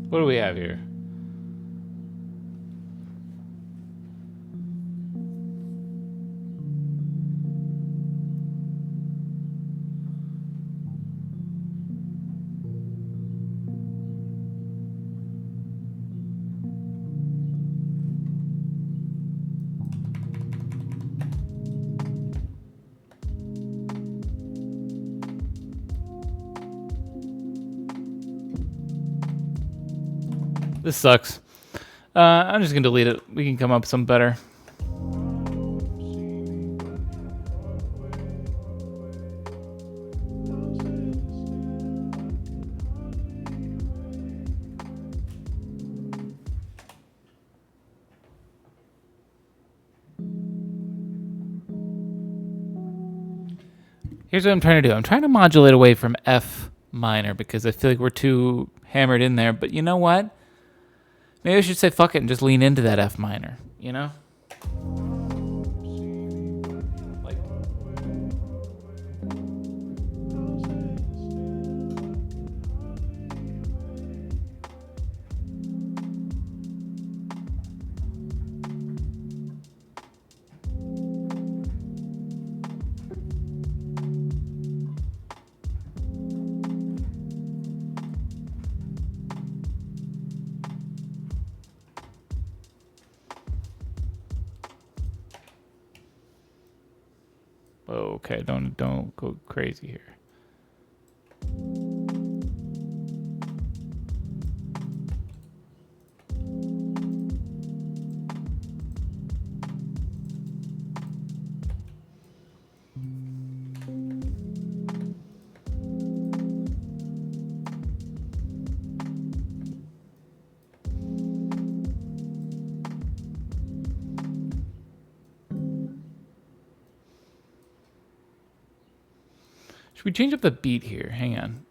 What do we have here? This sucks. I'm just gonna delete it. We can come up with something better. Here's what I'm trying to do. I'm trying to modulate away from F minor because I feel like we're too hammered in there. But you know what? Maybe I should say fuck it and just lean into that F minor. You know? Like, okay, don't go crazy here. Should we change up the beat here? Hang on.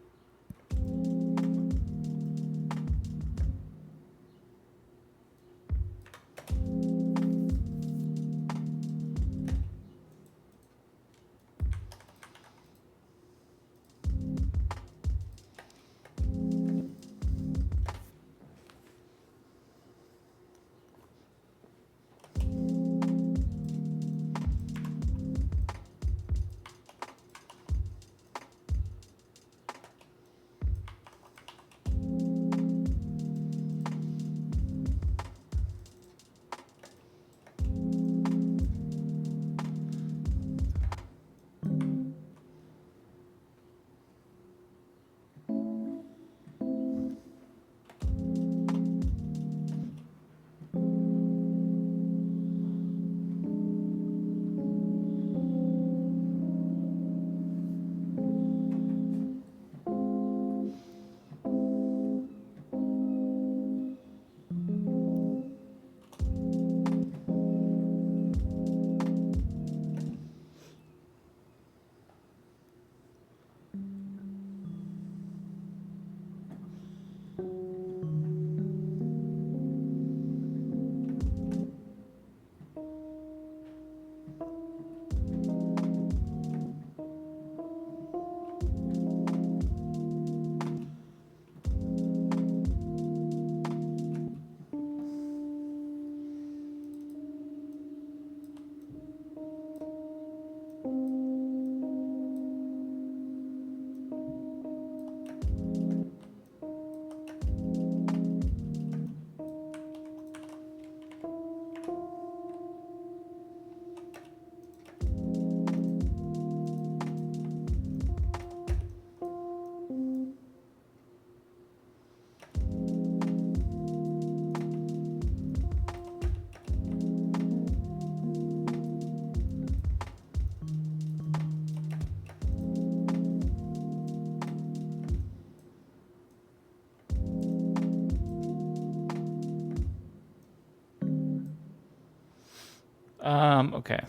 Okay.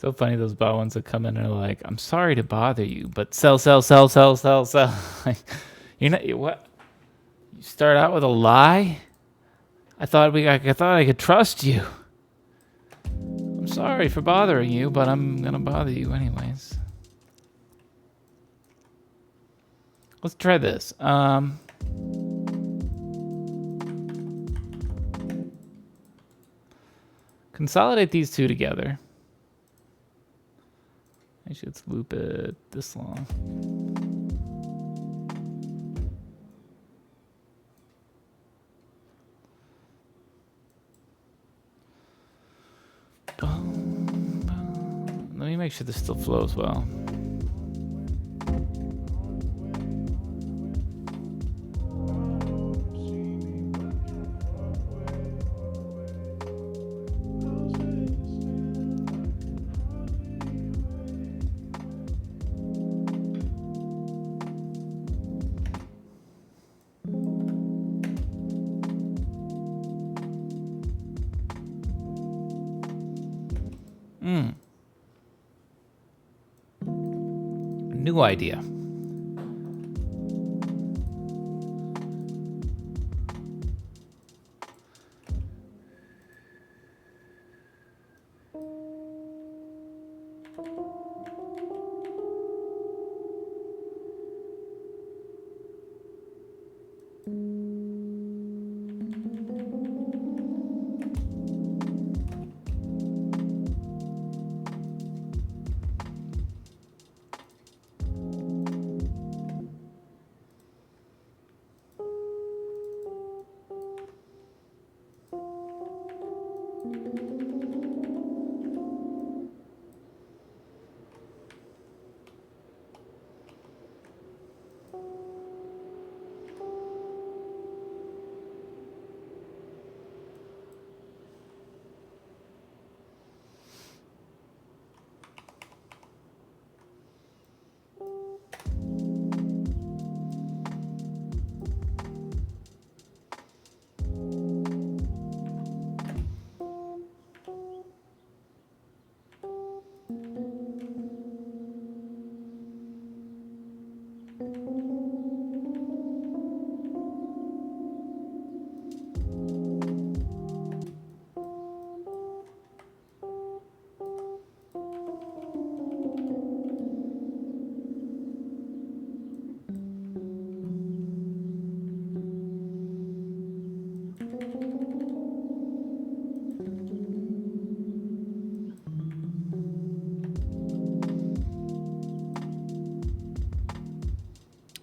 So funny, those bot ones that come in and are like, I'm sorry to bother you, but sell, sell, sell, sell, sell, sell. Like, you're not, what? You start out with a lie? I thought I could trust you. I'm sorry for bothering you, but I'm gonna bother you anyways. Let's try this. Consolidate these two together. Actually, let's loop it this long. Let me make sure this still flows well. New idea.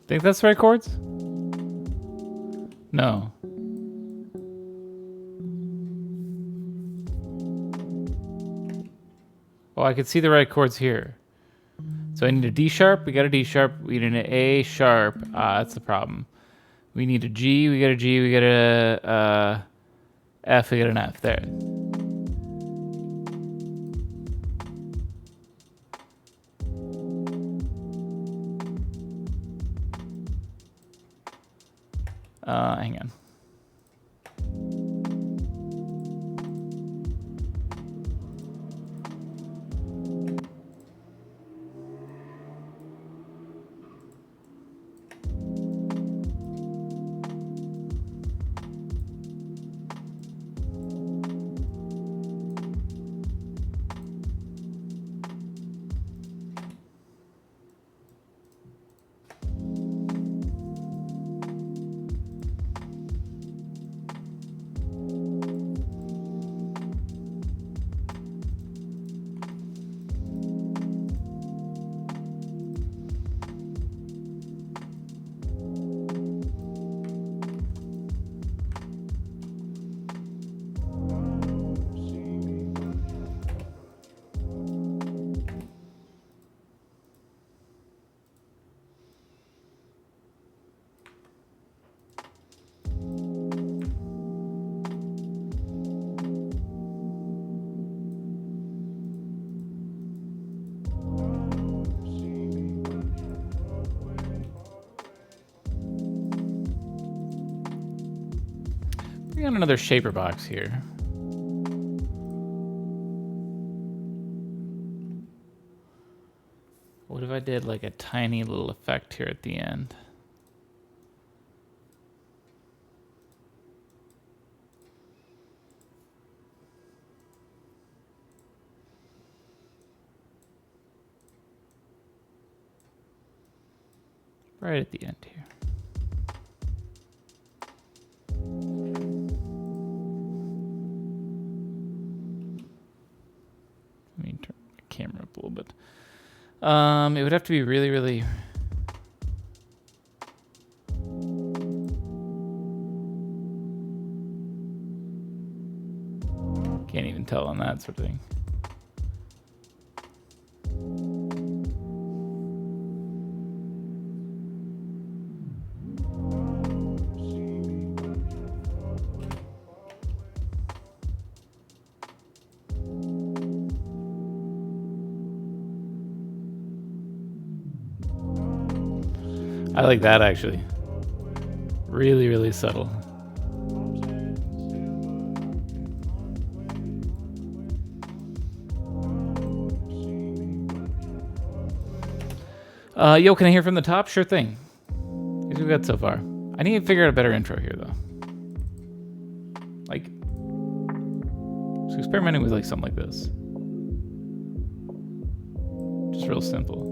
Think that's the right chords? No. Oh, I could see the right chords here. So I need a D sharp. We got a D sharp. We need an A sharp. That's the problem. We need a G. We got a G. We got a F. We got an F. There. Hang on. We got another shaper box here. What if I did like a tiny little effect here at the end? Right at the end here. Let me turn the camera up a little bit. It would have to be really, really... Can't even tell on that sort of thing. I like that actually. Really, really subtle. Yo, can I hear from the top? Sure thing. Here's what we got so far. I need to figure out a better intro here, though. Like, so experimenting with like something like this. Just real simple.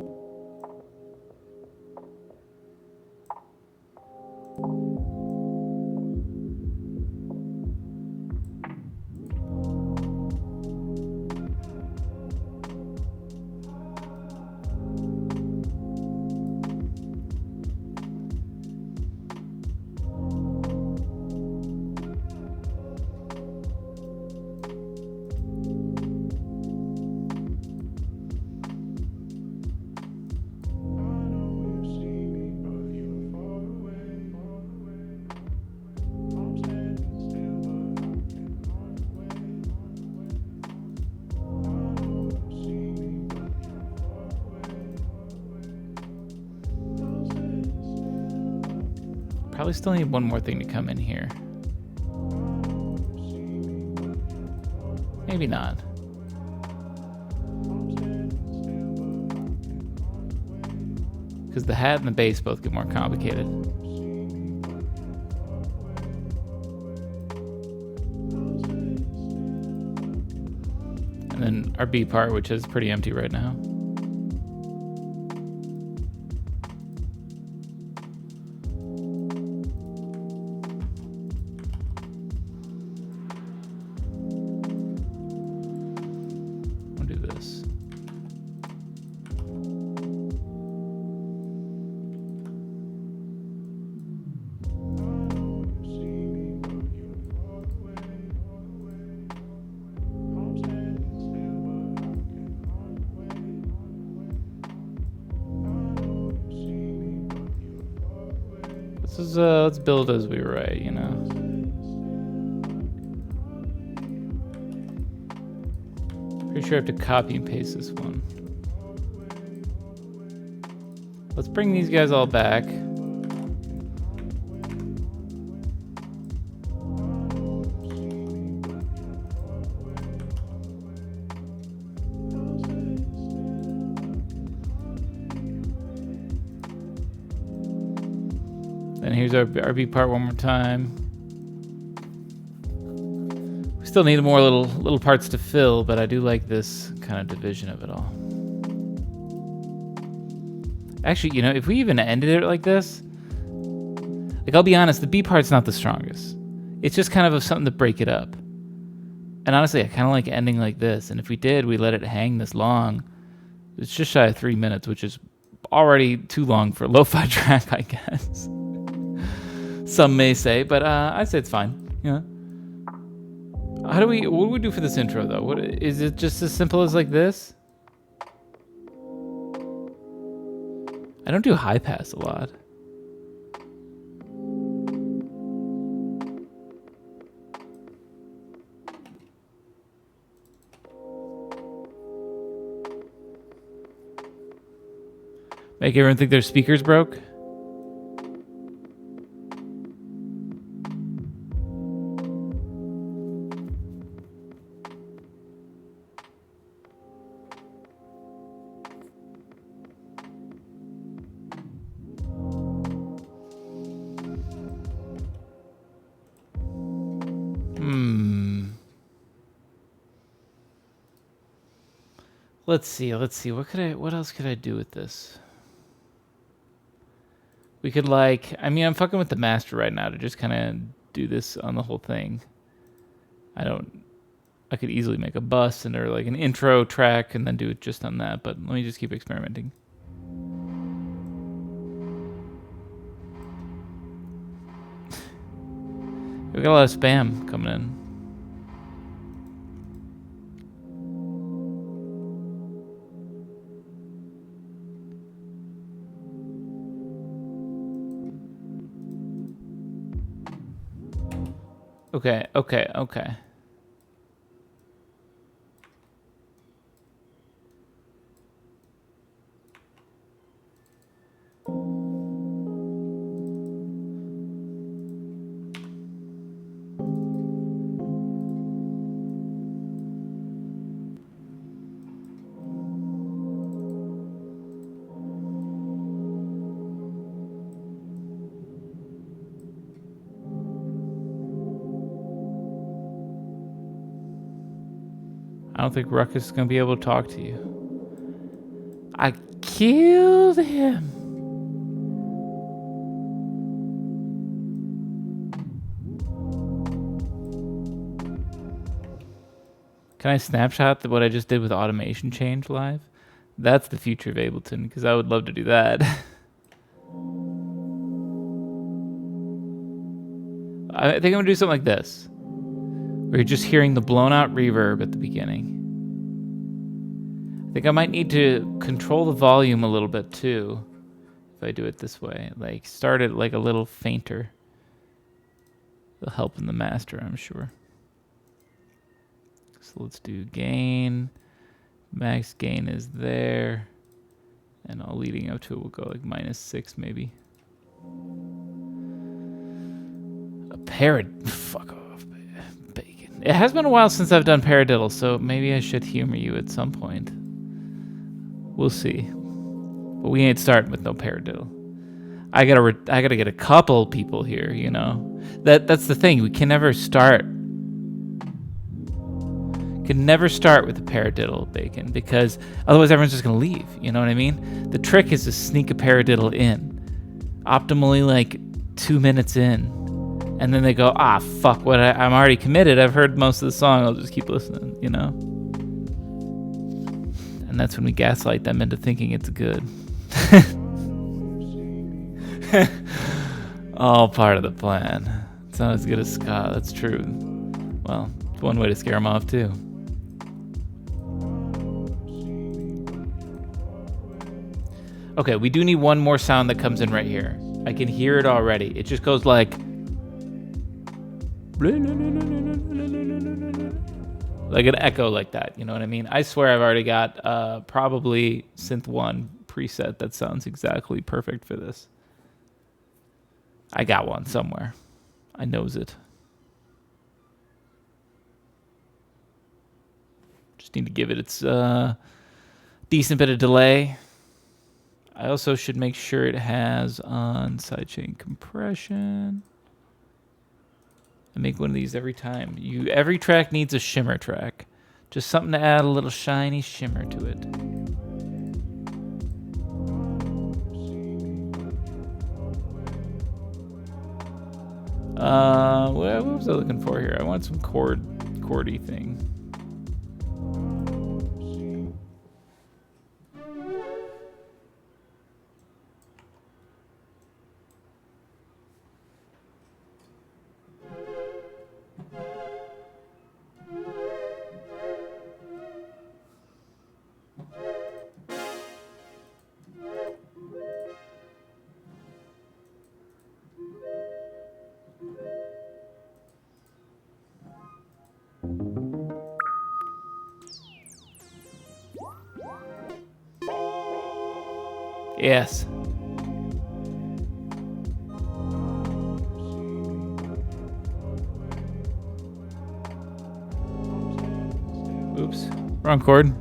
Probably still need one more thing to come in here. Maybe not. Because the hat and the bass both get more complicated. And then our B part, which is pretty empty right now. Let's build as we write, you know. Pretty sure I have to copy and paste this one. Let's bring these guys all back. Then here's our B part one more time. We still need more little parts to fill, but I do like this kind of division of it all. Actually, you know, if we even ended it like this, like I'll be honest, the B part's not the strongest. It's just kind of something to break it up. And honestly, I kind of like ending like this. And if we did, we let it hang this long. It's just shy of 3 minutes, which is already too long for a lo-fi track, I guess. Some may say, but I'd say it's fine. Yeah. What do we do for this intro though? What is it? Just as simple as like this? I don't do high pass a lot. Make everyone think their speakers broke? Let's see. What else could I do with this? We could I'm fucking with the master right now to just kind of do this on the whole thing. I could easily make a bus and or like an intro track and then do it just on that, but let me just keep experimenting. We got a lot of spam coming in. Okay. I don't think Ruckus is going to be able to talk to you. I killed him. Can I snapshot what I just did with automation change live? That's the future of Ableton, because I would love to do that. I think I'm going to do something like this, where you're just hearing the blown out reverb at the beginning. I think I might need to control the volume a little bit too, if I do it this way. Like, start it like a little fainter. It'll help in the master, I'm sure. So let's do gain. Max gain is there. And all leading up to it will go like -6 maybe. Fuck off, bacon. It has been a while since I've done paradiddle, so maybe I should humor you at some point. We'll see. But we ain't starting with no paradiddle. I gotta get a couple people here, you know. That's the thing. We can never start. Can never start with the paradiddle, bacon, because otherwise everyone's just gonna leave. You know what I mean? The trick is to sneak a paradiddle in, optimally like 2 minutes in, and then they go, fuck, I'm already committed. I've heard most of the song. I'll just keep listening. You know. And that's when we gaslight them into thinking it's good. All part of the plan. It's not as good as ska, that's true. Well, it's one way to scare them off, too. Okay, we do need one more sound that comes in right here. I can hear it already. It just goes like... like an echo like that, you know what I mean? I swear I've already got probably Synth 1 preset that sounds exactly perfect for this. I got one somewhere. I knows it. Just need to give it its decent bit of delay. I also should make sure it has on sidechain compression. I make one of these every time. Every track needs a shimmer track. Just something to add a little shiny shimmer to it. What was I looking for here? I want some chordy thing. Yes. Oops. Wrong chord.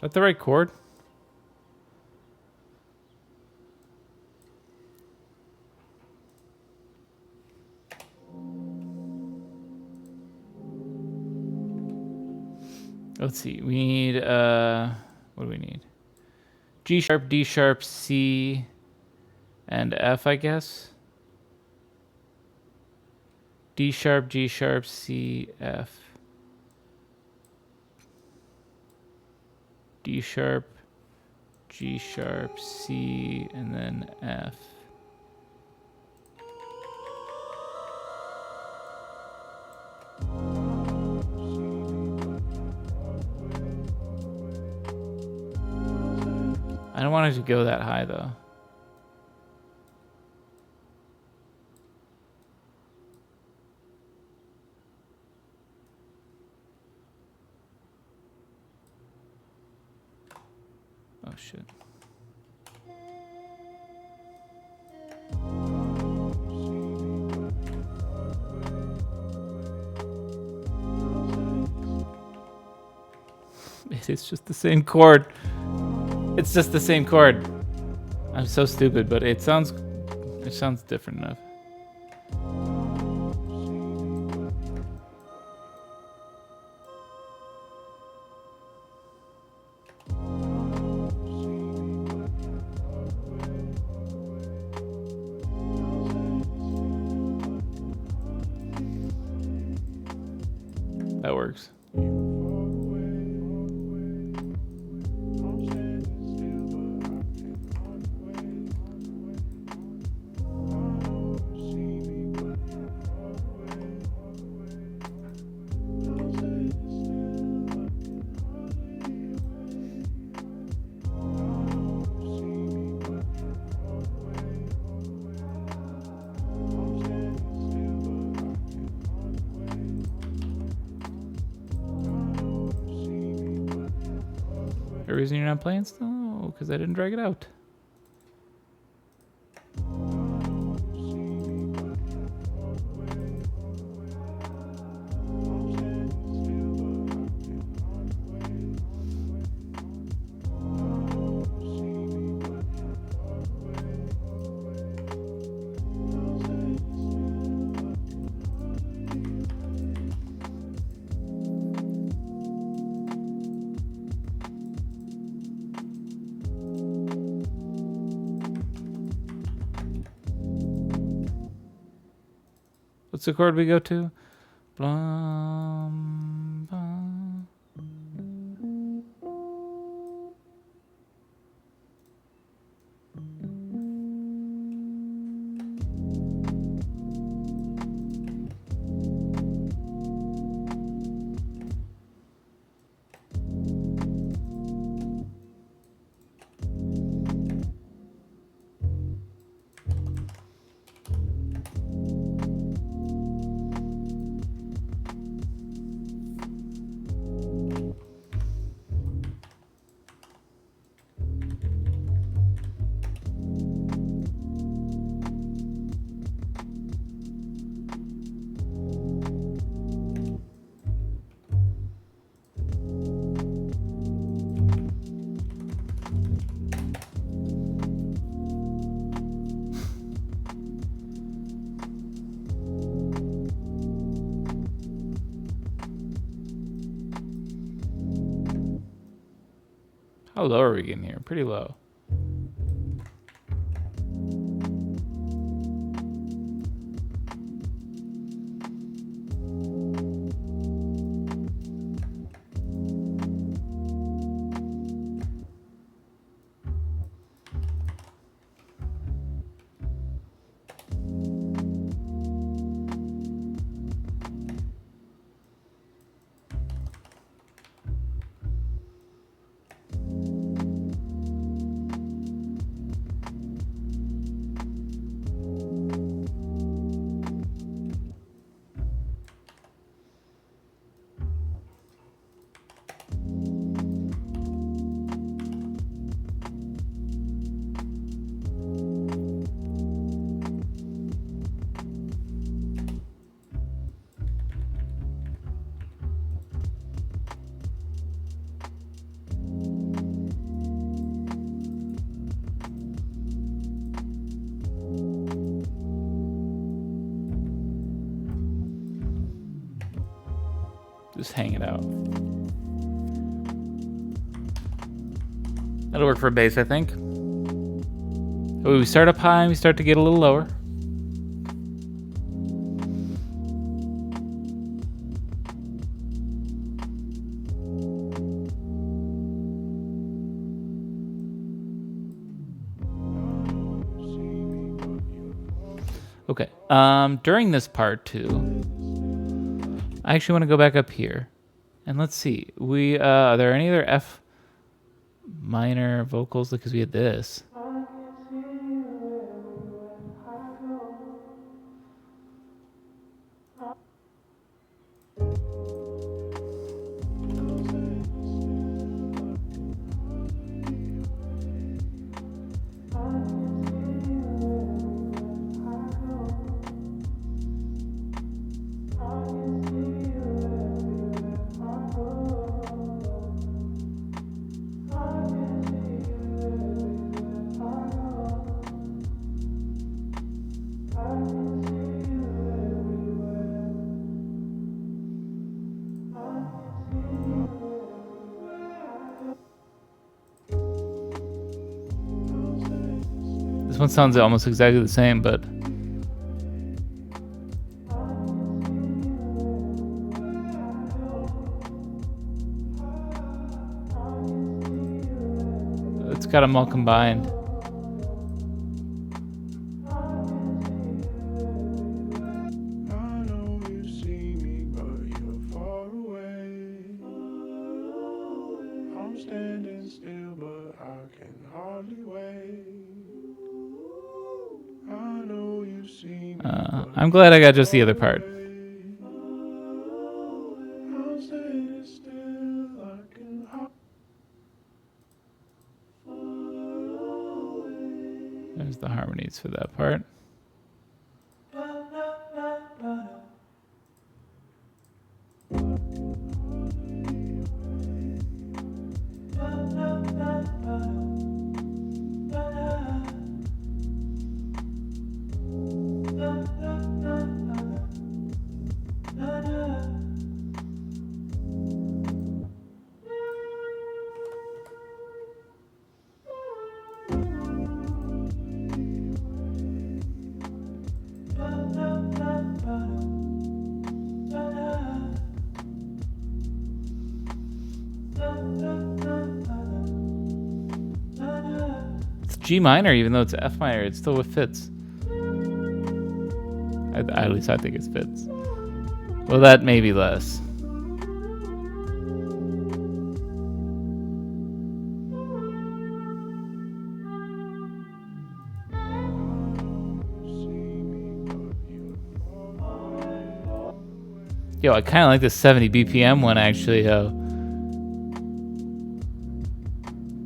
that the right chord? Let's see. We need what do we need? G sharp, D sharp, C, and F, I guess. D sharp, G sharp, C, F. D sharp, G sharp, C, and then F. I don't want it to go that high though. Oh shit. It's just the same chord. It's just the same chord. I'm so stupid, but it sounds different enough. That works. The reason you're not playing still? Because I didn't drag it out. What's the chord we go to? Blum, bum. How low are we getting here? Pretty low. Just hang it out. That'll work for a bass, I think. Oh, we start up high and we start to get a little lower. Okay. During this part too, I actually want to go back up here, and let's see. Are there any other F minor vocals? Because we had this. This one sounds almost exactly the same, but it's got them all combined. I'm glad I got just the other part. There's the harmonies for that part. It's G minor, even though it's F minor, it still fits. At least I think it fits. Well, that may be less. Yo, I kind of like the 70 BPM one, actually.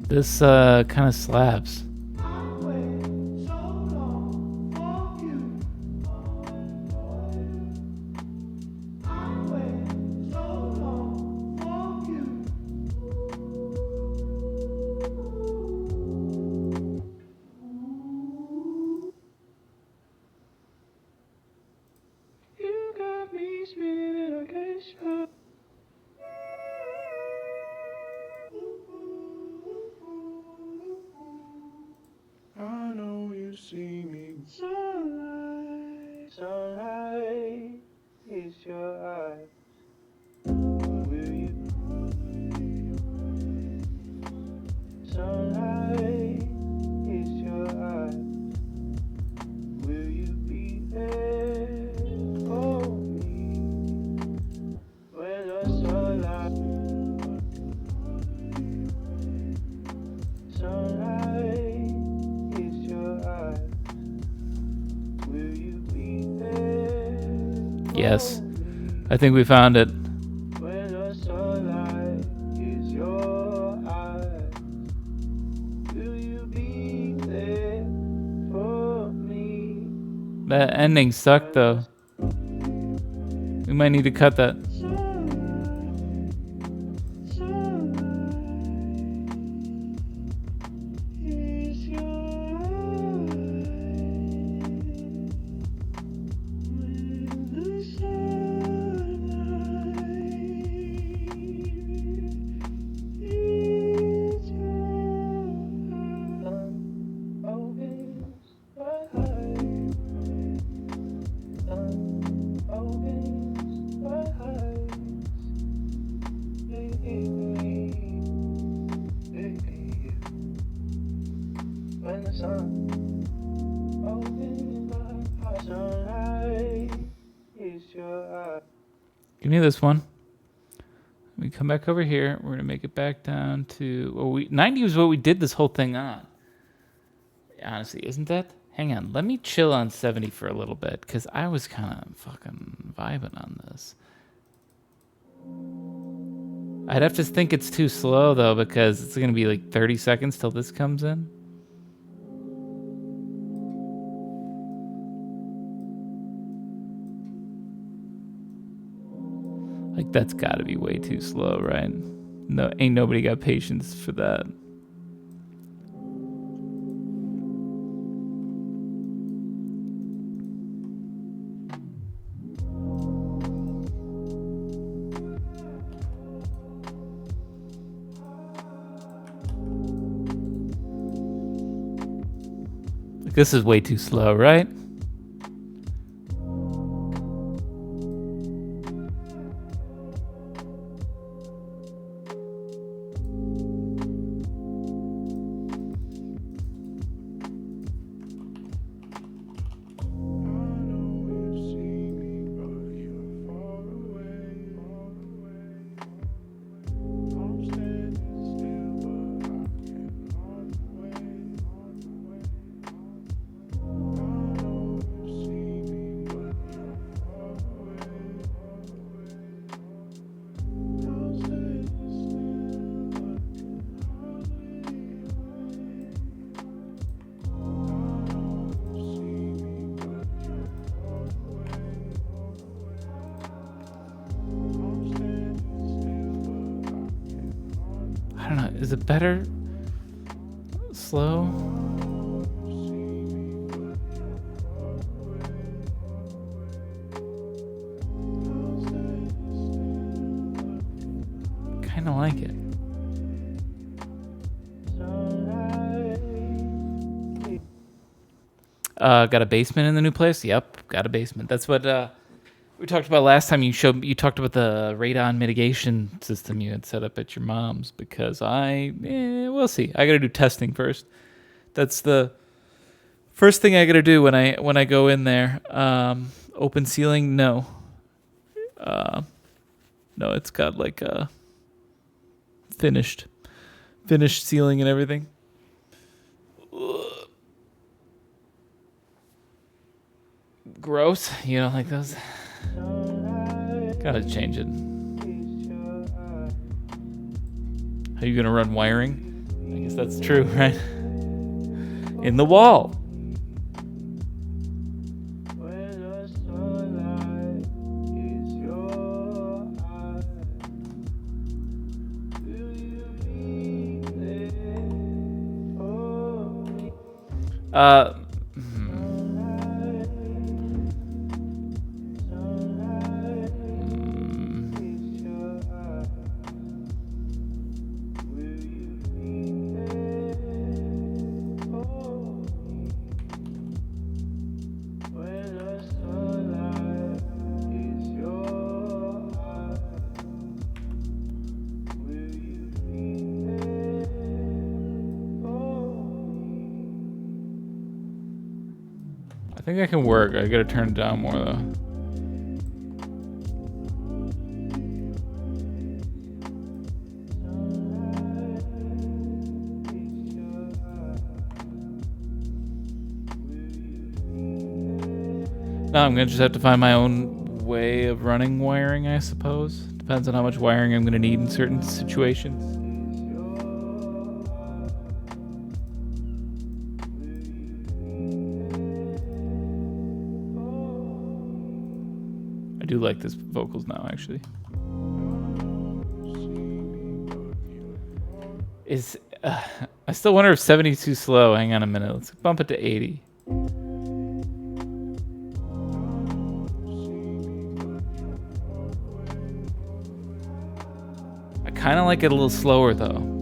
This kind of slaps. Sunlight is your eye. Will you? Sunlight is your eye. Will you be there for me when the sunlight? Sunlight is your eye. Will you be there? Yes, I think we found it. When the sunlight is your eye, will you be there for me? That ending sucked, though. We might need to cut that. Give me this one. We come back over here. We're gonna make it back down to 90 was what we did this whole thing on. Honestly, isn't that? Hang on, let me chill on 70 for a little bit because I was kind of fucking vibing on this. I'd have to think it's too slow though because it's gonna be like 30 seconds till this comes in. Like that's got to be way too slow, right? No, ain't nobody got patience for that. Like this is way too slow, right? I don't know. Is it better slow? Kind of like it. Got a basement in the new place? Yep, got a basement. That's what we talked about last time. You talked about the radon mitigation system you had set up at your mom's because we'll see. I got to do testing first. That's the first thing I got to do when I go in there. Open ceiling? No. No, it's got like a finished ceiling and everything. Gross. You don't like those? Gotta change it. How you gonna run wiring? I guess that's true, right? In the wall. I think that can work. I gotta turn it down more though. No, I'm gonna just have to find my own way of running wiring, I suppose. Depends on how much wiring I'm gonna need in certain situations. I do like this vocals now, actually. I still wonder if 70 is too slow. Hang on a minute. Let's bump it to 80. I kind of like it a little slower, though.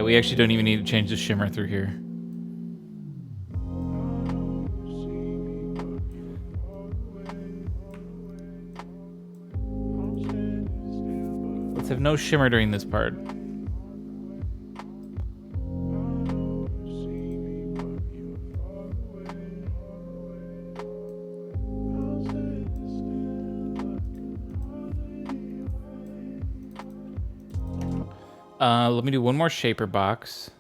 we actually don't even need to change the shimmer through here. Let's have no shimmer during this part. Let me do one more shaper box.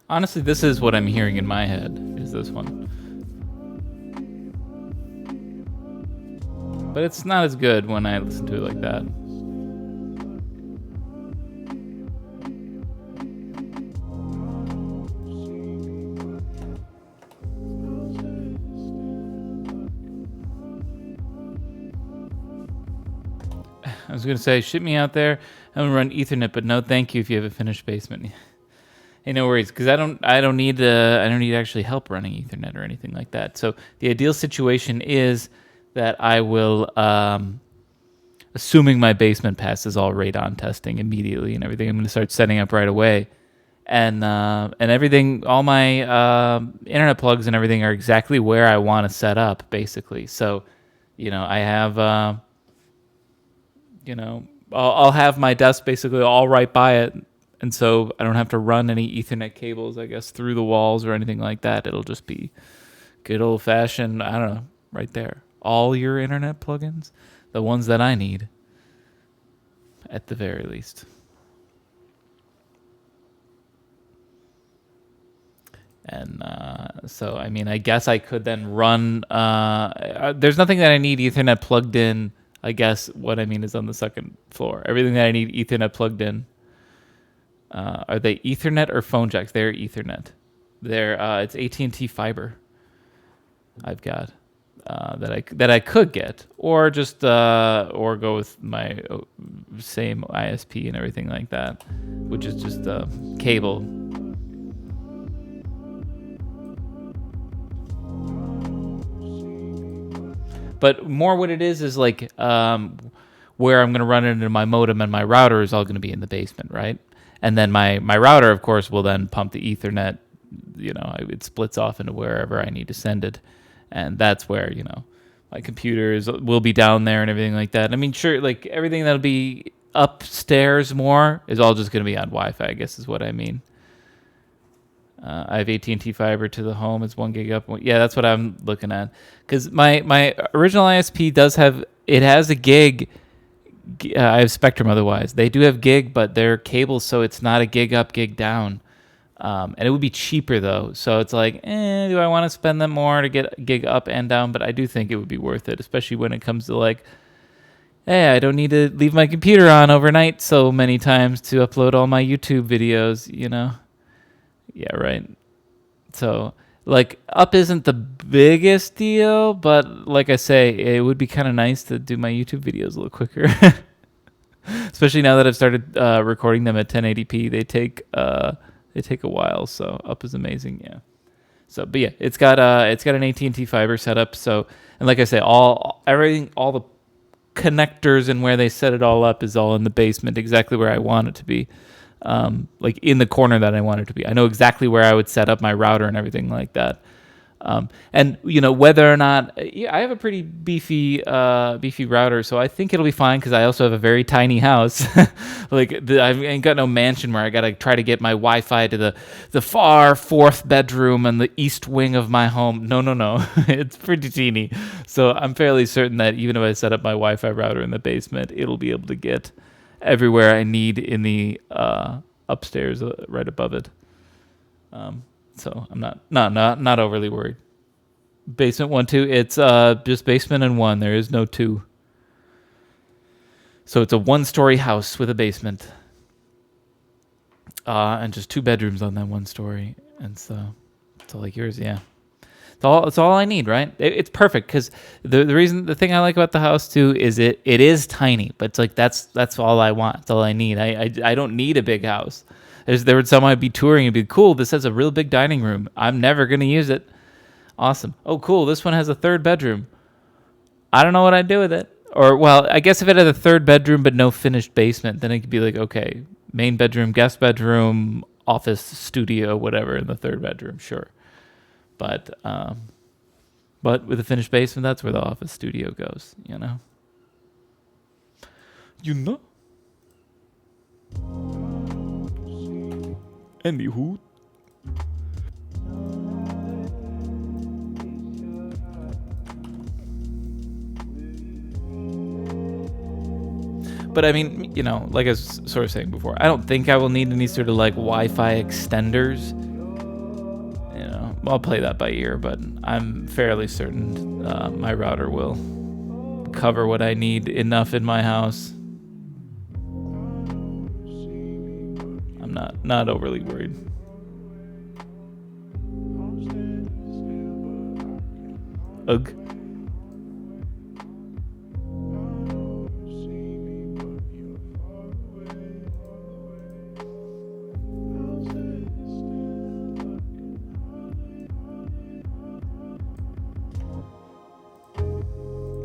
Honestly, this is what I'm hearing in my head, is this one. But it's not as good when I listen to it like that. I was going to say, ship me out there. I'm going to run Ethernet, but no thank you if you have a finished basement. Hey, no worries, because I don't need actually help running Ethernet or anything like that. So the ideal situation is that I will, assuming my basement passes all radon testing immediately and everything, I'm going to start setting up right away, and everything, all my internet plugs and everything are exactly where I want to set up, basically. So, I have, I'll have my desk basically all right by it. And so I don't have to run any Ethernet cables, I guess, through the walls or anything like that. It'll just be good old-fashioned, I don't know, right there. All your internet plugins, the ones that I need, at the very least. And so, I mean, I guess I could then run... there's nothing that I need Ethernet plugged in. I guess what I mean is on the second floor. Everything that I need Ethernet plugged in. Are they Ethernet or phone jacks? They're Ethernet. It's AT&T fiber. I've got that I could get, or just or go with my same ISP and everything like that, which is just cable. But more what it is like where I'm going to run it into my modem, and my router is all going to be in the basement, right? And then my router, of course, will then pump the Ethernet. It splits off into wherever I need to send it. And that's where, my computers will be down there and everything like that. I mean, sure, like everything that'll be upstairs more is all just going to be on Wi-Fi, I guess is what I mean. I have AT&T fiber to the home. It's 1 gig up. Yeah, that's what I'm looking at. Because my original ISP has a gig. I have Spectrum otherwise. They do have gig, but they're cables, so it's not a gig up, gig down. And it would be cheaper, though. So it's like, do I want to spend them more to get gig up and down? But I do think it would be worth it, especially when it comes to like, hey, I don't need to leave my computer on overnight so many times to upload all my YouTube videos, Yeah, right. So, like, up isn't the biggest deal, but like I say, it would be kind of nice to do my YouTube videos a little quicker. Especially now that I've started recording them at 1080p, they take a while. So up is amazing, yeah. So, but yeah, it's got an AT&T fiber setup. So, and like I say, all the connectors and where they set it all up is all in the basement, exactly where I want it to be. Like in the corner that I want it to be. I know exactly where I would set up my router and everything like that. And whether or not, yeah, I have a pretty beefy router, so I think it'll be fine because I also have a very tiny house. I ain't got no mansion where I gotta try to get my Wi-Fi to the far fourth bedroom and the east wing of my home. No, it's pretty teeny. So I'm fairly certain that even if I set up my Wi-Fi router in the basement, it'll be able to get everywhere I need in the upstairs, right above it. So I'm not overly worried. Basement 1, 2. It's just basement and 1. There is no 2. So it's a 1-story house with a basement, and just 2 bedrooms on that 1 story. And so like yours, yeah. It's all I need, right? It's perfect because the thing I like about the house too is it is tiny, but it's like that's all I want. That's all I need. I don't need a big house. There would some I'd be touring and be cool. This has a real big dining room. I'm never gonna use it. Awesome. Oh, cool. This one has a 3rd bedroom. I don't know what I'd do with it. Or, well, I guess if it had a 3rd bedroom but no finished basement, then it could be like, okay, main bedroom, guest bedroom, office, studio, whatever in the 3rd bedroom, sure. But with a finished basement, that's where the office studio goes, You know? Anywho. But I mean, like I was sort of saying before, I don't think I will need any sort of like Wi-Fi extenders. I'll play that by ear, but I'm fairly certain my router will cover what I need enough in my house. I'm not overly worried. Ugh.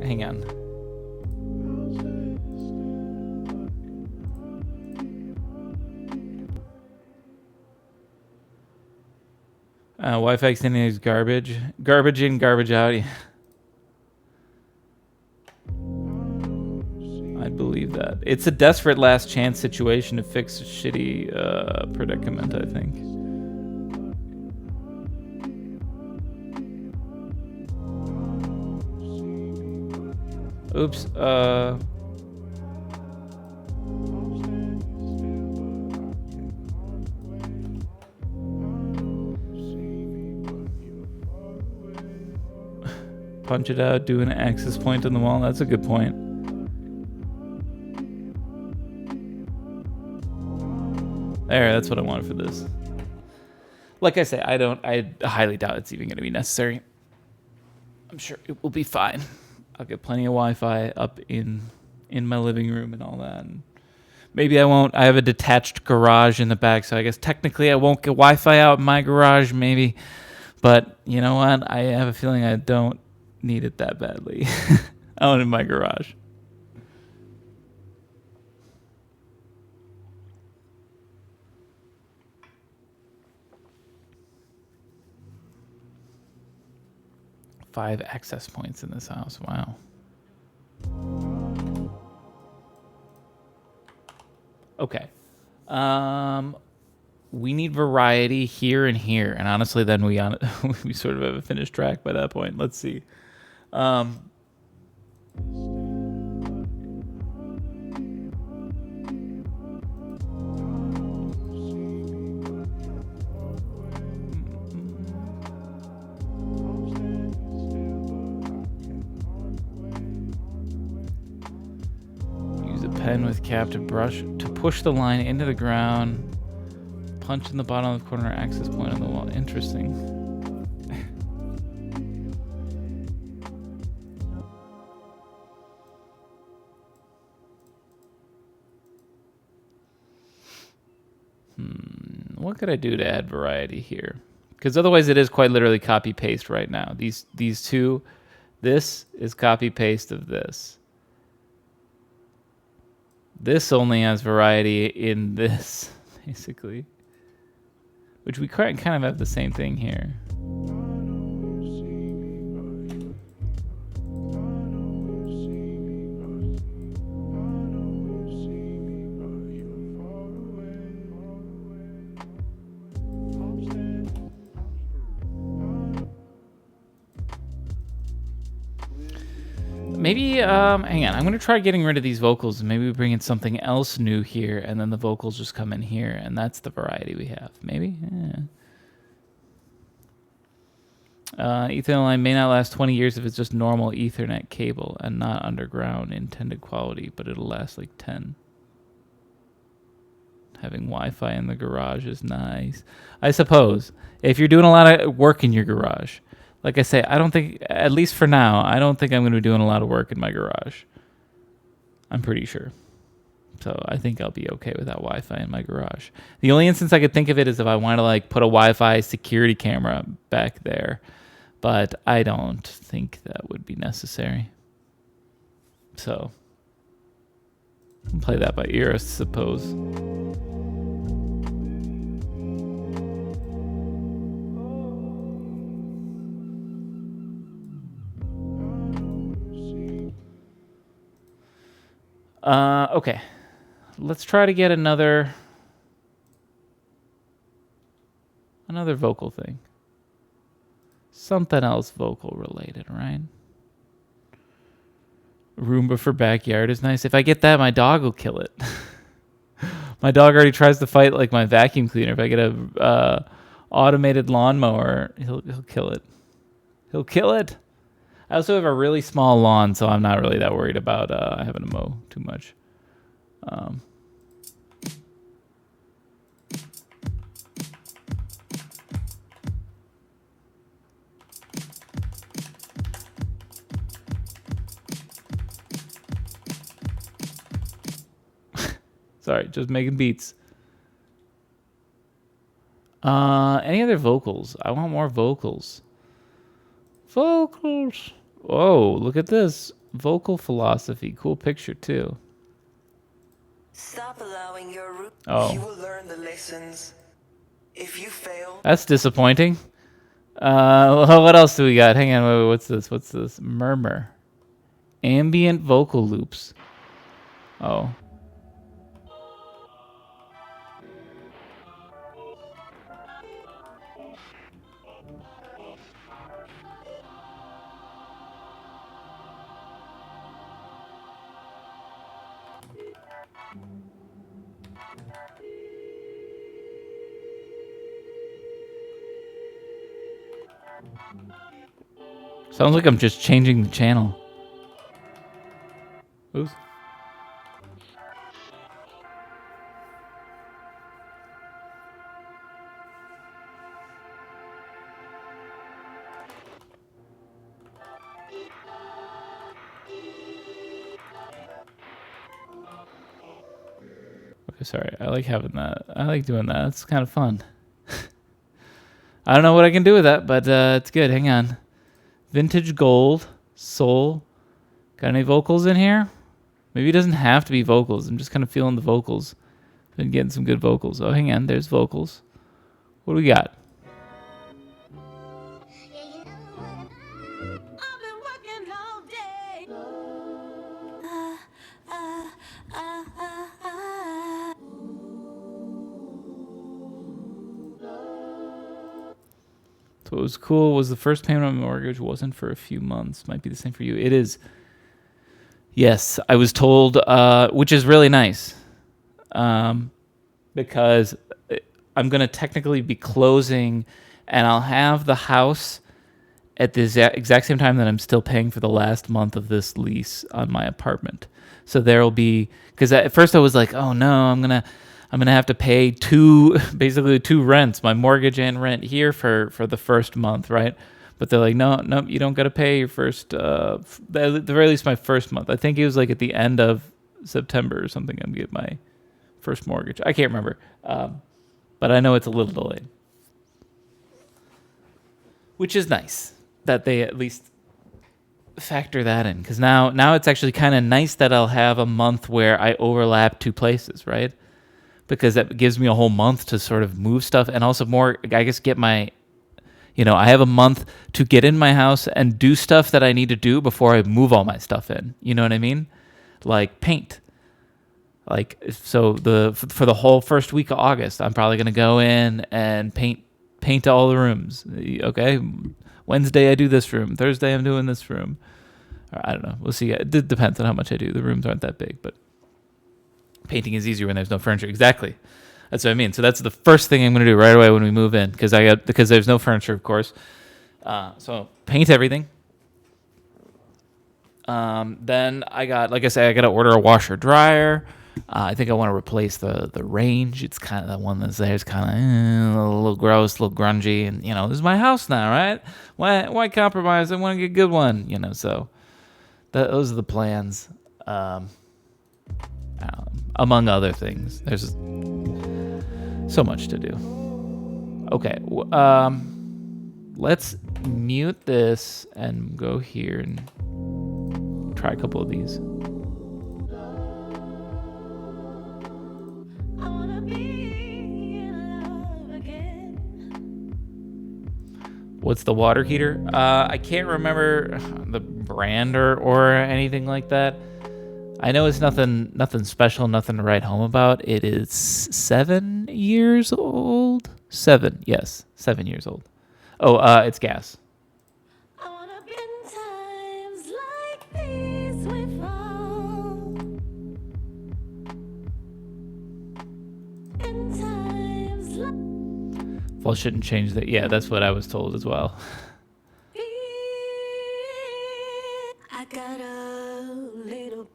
Hang on. Wi-Fi extending is garbage. Garbage in, garbage out. I believe that. It's a desperate last chance situation to fix a shitty predicament, I think. Oops. Punch it out, do an access point on the wall. That's a good point. There, that's what I wanted for this. Like I say, I highly doubt it's even going to be necessary. I'm sure it will be fine. I'll get plenty of Wi-Fi up in my living room and all that. And maybe I won't. I have a detached garage in the back, so I guess technically I won't get Wi-Fi out in my garage, maybe. But you know what? I have a feeling I don't need it that badly out in my garage. Five access points in this house. Wow. Okay. We need variety here and here, and honestly, then we sort of have a finished track by that point. Let's see. Pen with cap to brush to push the line into the ground. Punch in the bottom of the corner access point on the wall. Interesting. What could I do to add variety here? Because otherwise it is quite literally copy paste right now. These two, this is copy paste of this. This only has variety in this, basically. Which we kind of have the same thing here. Maybe, hang on. I'm going to try getting rid of these vocals, and maybe we bring in something else new here, and then the vocals just come in here, and that's the variety we have. Maybe? Yeah. Ethernet line may not last 20 years if it's just normal Ethernet cable and not underground intended quality, but it'll last like 10. Having Wi-Fi in the garage is nice. I suppose. If you're doing a lot of work in your garage. Like I say, I don't think, at least for now, I don't think I'm going to be doing a lot of work in my garage. I'm pretty sure. So I think I'll be okay with that Wi-Fi in my garage. The only instance I could think of it is if I want to like put a Wi-Fi security camera back there. But I don't think that would be necessary. So I'll play that by ear, I suppose. Okay. Let's try to get another vocal thing. Something else vocal related, right? Roomba for backyard is nice. If I get that, my dog will kill it. My dog already tries to fight like my vacuum cleaner. If I get a automated lawnmower, he'll kill it. He'll kill it. I also have a really small lawn, so I'm not really that worried about having to mow too much. Sorry, just making beats. Any other vocals? I want more vocals. Vocals. Whoa, look at this. Vocal philosophy. Cool picture, too. Stop allowing your root. Oh. You will learn the lessons. If you fail. That's disappointing. What else do we got? Hang on, wait, what's this? What's this? Murmur. Ambient vocal loops. Oh. Sounds like I'm just changing the channel. Oops. Okay, sorry. I like having that. I like doing that. It's kind of fun. I don't know what I can do with that, but it's good. Hang on. Vintage gold, soul. Got any vocals in here? Maybe it doesn't have to be vocals. I'm just kind of feeling the vocals. Been getting some good vocals. Oh, hang on. There's vocals. What do we got? I've been working all day. So what was cool was the first payment on my mortgage wasn't for a few months. Might be the same for you. It is. Yes, I was told, which is really nice, because I'm going to technically be closing, and I'll have the house at the exact same time that I'm still paying for the last month of this lease on my apartment. So there will be, because at first I was like, oh no, I'm gonna have to pay basically two rents, my mortgage and rent here for the first month, right? But they're like, no, you don't got to pay your first, at the very least my first month. I think it was like at the end of September or something, I'm getting my first mortgage. I can't remember, but I know it's a little delayed, which is nice that they at least factor that in, because now it's actually kind of nice that I'll have a month where I overlap two places, right? Because that gives me a whole month to sort of move stuff, and also more, I guess, get my, I have a month to get in my house and do stuff that I need to do before I move all my stuff in. You know what I mean? Like paint. Like, so for the whole first week of August, I'm probably going to go in and paint all the rooms. Okay? Wednesday I do this room. Thursday I'm doing this room. Or I don't know. We'll see. It depends on how much I do. The rooms aren't that big, but painting is easier when there's no furniture. Exactly. That's what I mean. So that's the first thing I'm going to do right away when we move in, because there's no furniture, of course. So paint everything. Then like I say, I got to order a washer dryer. I think I want to replace the range. It's kind of the one that's there is kind of a little gross, a little grungy, and this is my house now, right? Why compromise? I want to get a good one, So those are the plans. Among other things, there's so much to do. Okay, let's mute this and go here and try a couple of these. I wanna be in love again. What's the water heater? I can't remember the brand or anything like that. I know it's nothing special, nothing to write home about. It is 7 years old. 7, yes, 7 years old. Oh, it's gas. I wanna be in times like these we fall. In times like Well, shouldn't change that. Yeah, that's what I was told as well. these, I got a little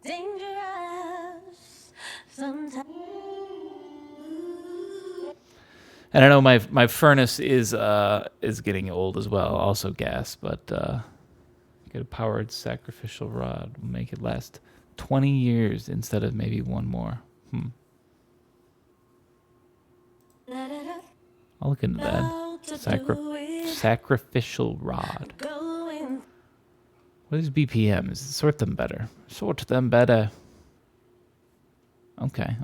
dangerous sometimes. And I know my furnace is getting old as well, also gas, but get a powered sacrificial rod will make it last 20 years instead of maybe one more. I'll look into that. Sacrificial rod. Going What is BPM? Sort them better. Sort them better. Okay.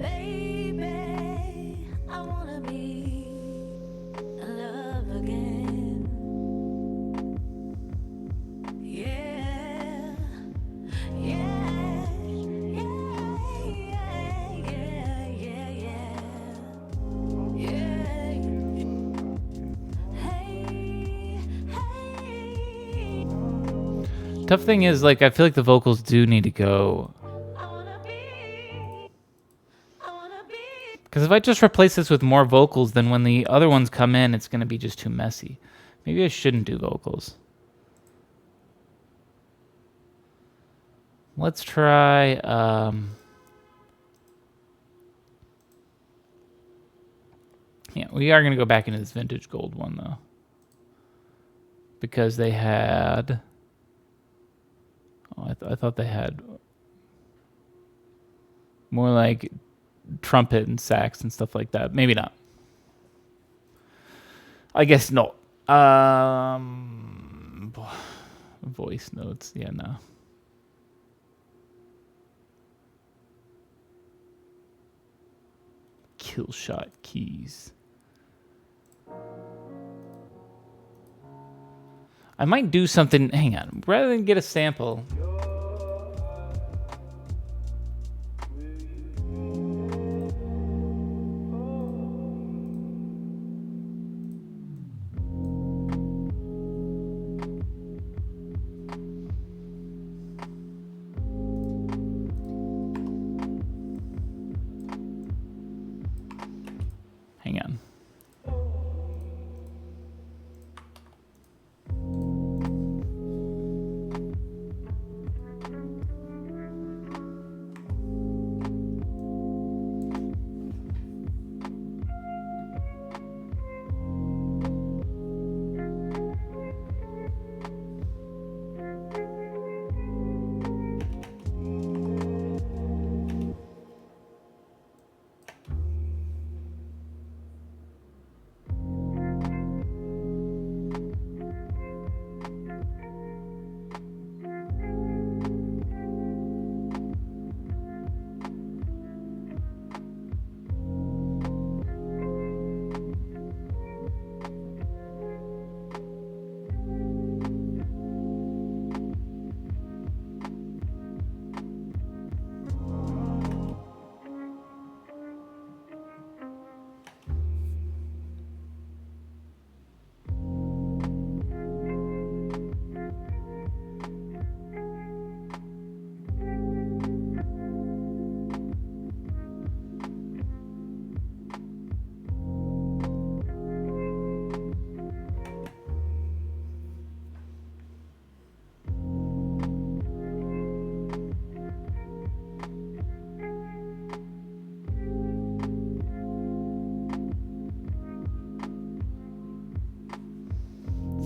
baby, I wanna be in love again. Yeah, yeah, yeah. Hey. Tough thing is, like, I feel like the vocals do need to go. I wanna be. Because if I just replace this with more vocals, then when the other ones come in, it's going to be just too messy. Maybe I shouldn't do vocals. Let's try... Yeah, we are going to go back into this vintage gold one, though. Because they had... Oh, I thought they had more like trumpet and sax and stuff like that. Maybe not. I guess not. Voice notes. Yeah, no. Kill shot keys. I might do something. Hang on. Rather than get a sample. Hang on.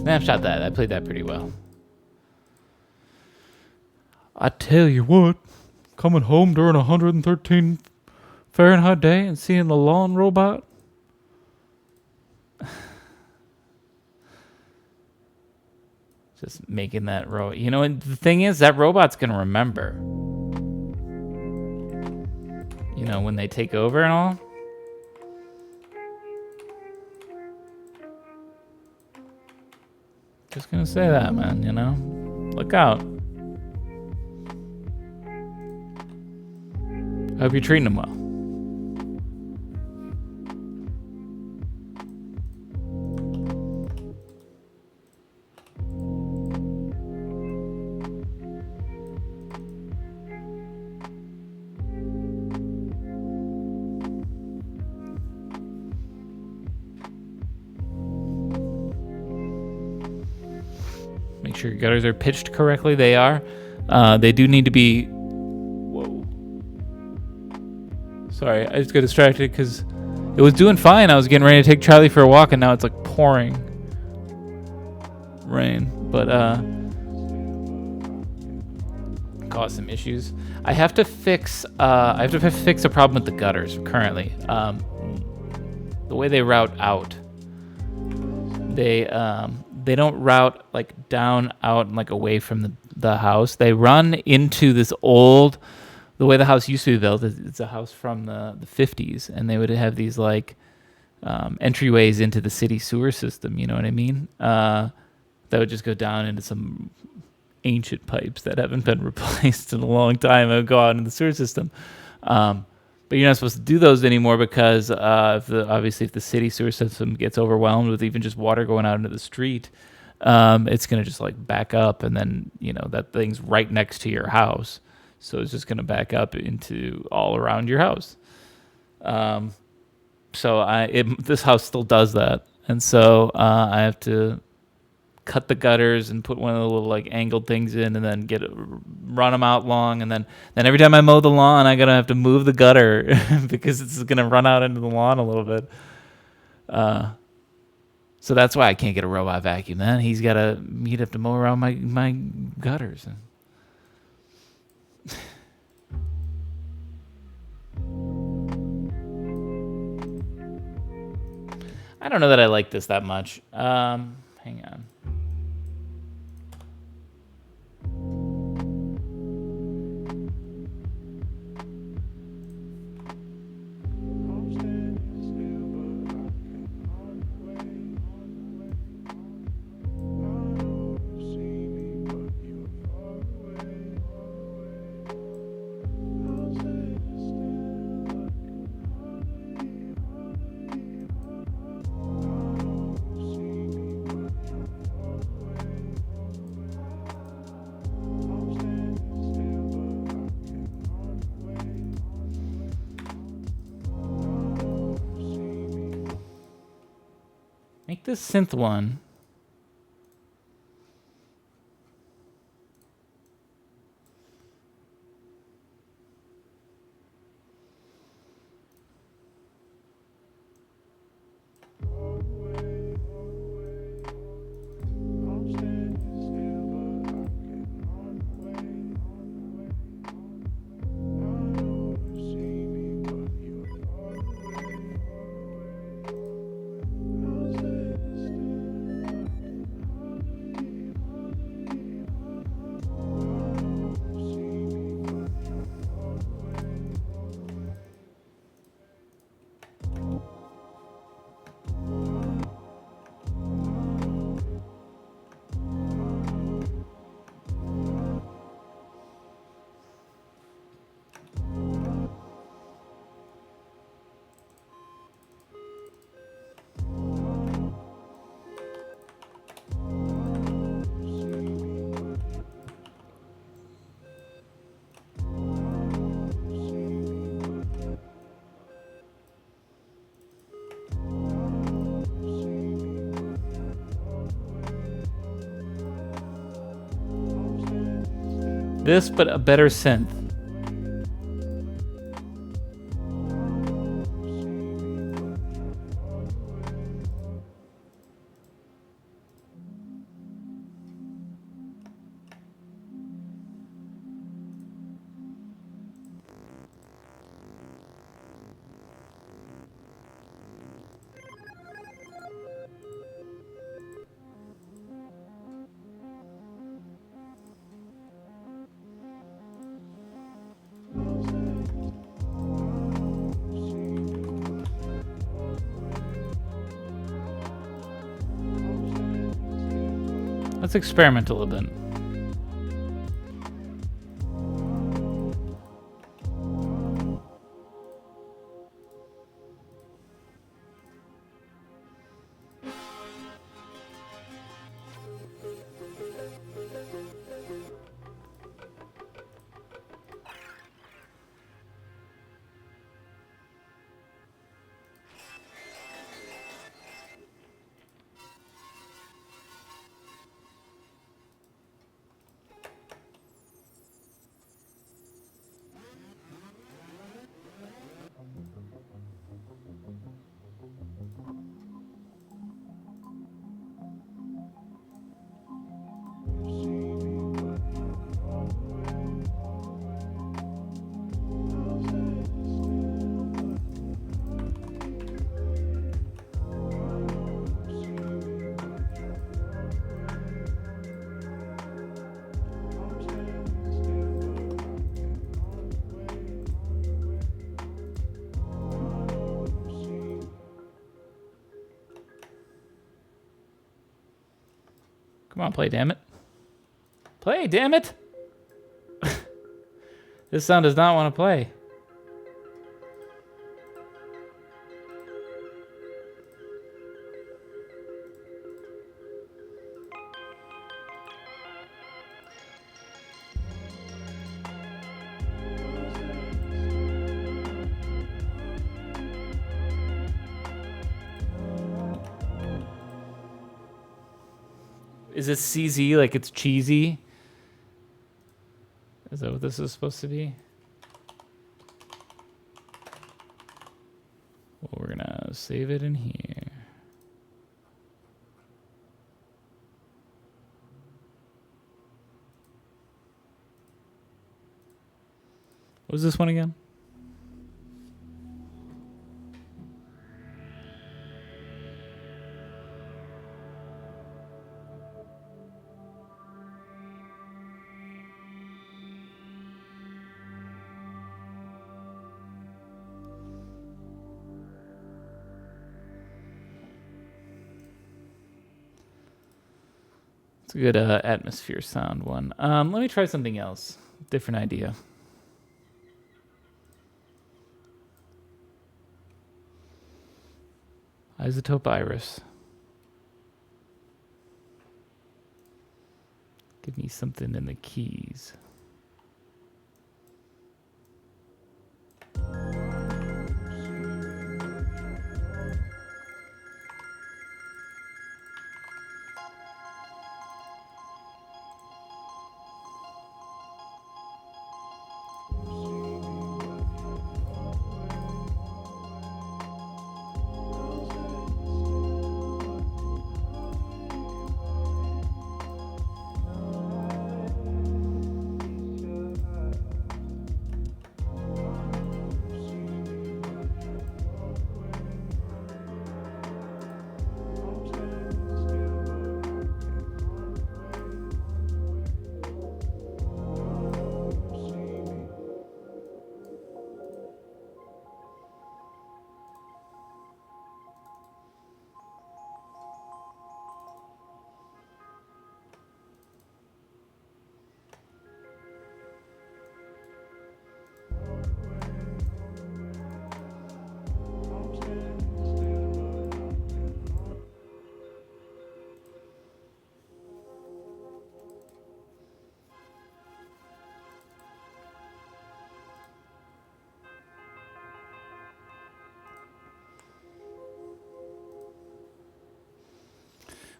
Snapshot that. I played that pretty well. I tell you what, coming home during 113 Fahrenheit day and seeing the lawn robot. Just making that robot. You know, and the thing is, that robot's going to remember. You know, when they take over and all. Just going to say that, man, you know? Look out. I hope you're treating them well. Make sure your gutters are pitched correctly. They are. They do need to be... Whoa. Sorry, I just got distracted because it was doing fine. I was getting ready to take Charlie for a walk, and now it's like pouring rain. But caused some issues. I have to fix a problem with the gutters currently. The way they route out, they don't route like down, out, and like away from the house. They run into this old, the way the house used to be built. It's a house from the 50s, and they would have these like entryways into the city sewer system. You know what I mean? That would just go down into some ancient pipes that haven't been replaced in a long time and go out into the sewer system. But you're not supposed to do those anymore because if the city sewer system gets overwhelmed with even just water going out into the street, it's going to just like back up, and then, you know, that thing's right next to your house. So it's just going to back up into all around your house. This house still does that. And so I have to cut the gutters and put one of the little like angled things in, and then run them out long, and then every time I mow the lawn, I gotta have to move the gutter because it's gonna run out into the lawn a little bit. So that's why I can't get a robot vacuum. Then he'd have to mow around my gutters. I don't know that I like this that much. Hang on. Make this synth one. This, but a better synth. Let's experiment a little bit. Come on, play, damn it. Play, damn it! This sound does not want to play. Is it CZ, like it's cheesy? Is that what this is supposed to be? Well, we're gonna save it in here. What was this one again? It's a good atmosphere sound one. Let me try something else. Different idea. Isotope Iris. Give me something in the keys.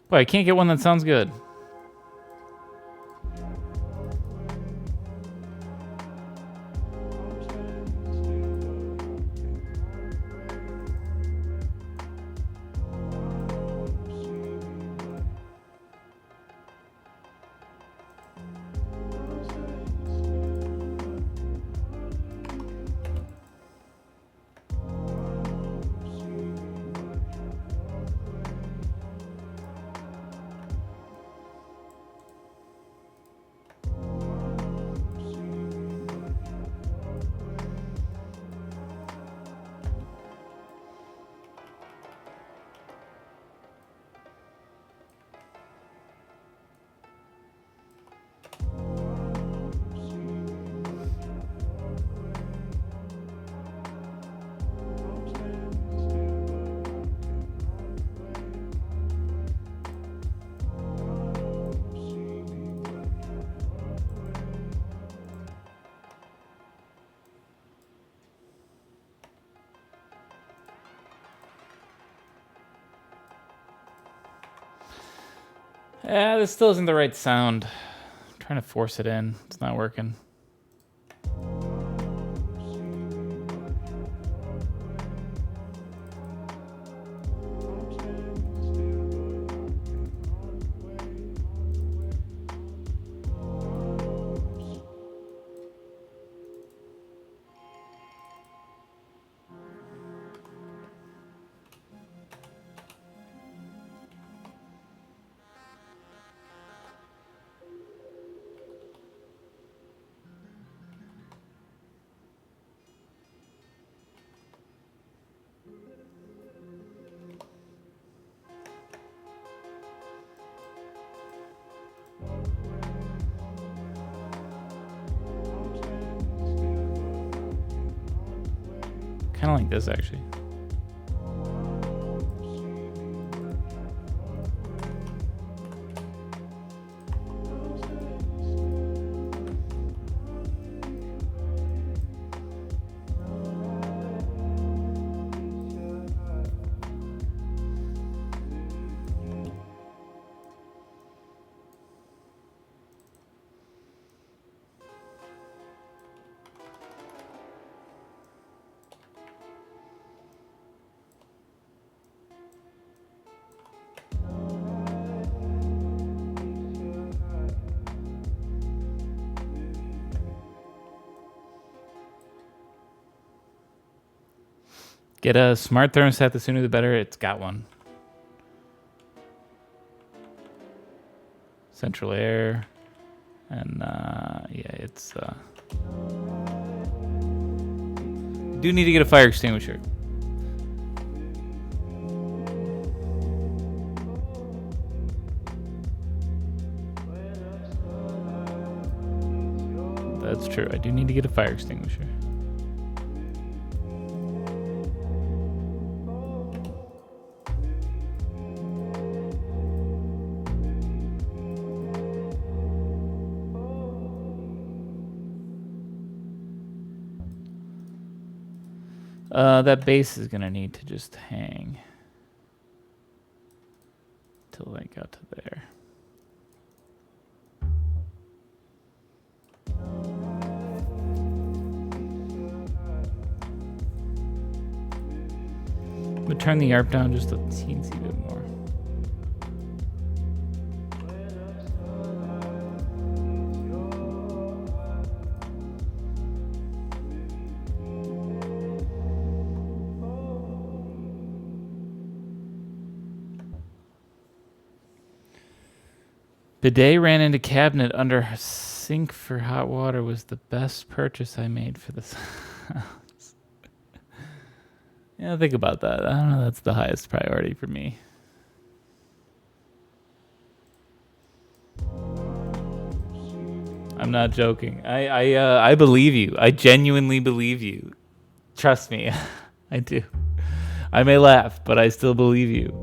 Boy, I can't get one that sounds good. Yeah, this still isn't the right sound. I'm trying to force it in. It's not working. Kind of like this, actually. Get a smart thermostat, the sooner the better. It's got one. Central air. And yeah, it's... You do need to get a fire extinguisher. That's true. I do need to get a fire extinguisher. That base is gonna need to just hang till I got to there. I'm gonna turn the ARP down just a teensy bit more. Bidet ran into cabinet under sink for hot water was the best purchase I made for this house. Yeah, think about that. I don't know. That's the highest priority for me. I'm not joking. I believe you. I genuinely believe you. Trust me. I do. I may laugh, but I still believe you.